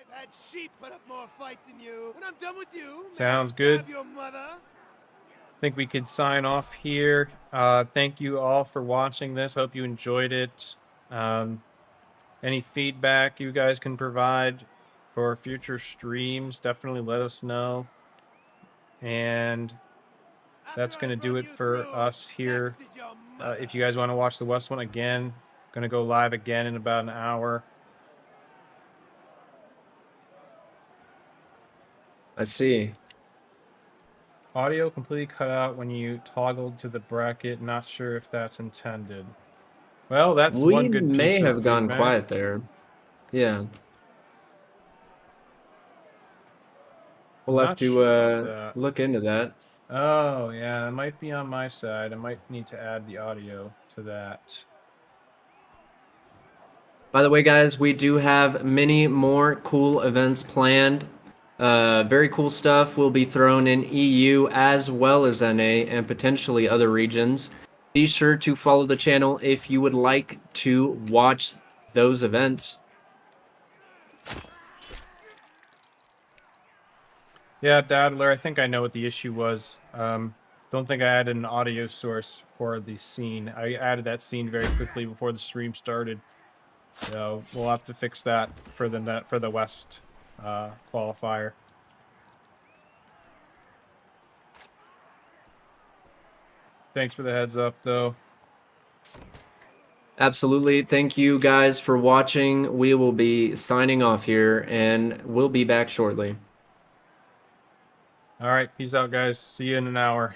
I've had sheep put up more fight than you. When I'm done with you, may I Sounds good. stab your mother? I think we could sign off here. Thank you all for watching this. Hope you enjoyed it. Any feedback you guys can provide for future streams, definitely let us know. And that's going to do it for us here. If you guys want to watch the West one again, going to go live again in about an hour. I see. Audio completely cut out when you toggled to the bracket. Not sure if that's intended. Well, that's We one good may piece of have gone feedback. quiet there. Yeah. We'll have Not to sure about that. look into that. Oh, yeah, it might be on my side. I might need to add the audio to that. By the way, guys, we do have many more cool events planned. Very cool stuff will be thrown in EU as well as NA and potentially other regions. Be sure to follow the channel if you would like to watch those events. Yeah, Dadler, I think I know what the issue was. Don't think I added an audio source for the scene. I added that scene very quickly before the stream started. So we'll have to fix that for the West qualifier. Thanks for the heads up, though. Absolutely. Thank you guys for watching. We will be signing off here and we'll be back shortly. All right, peace out, guys. See you in an hour.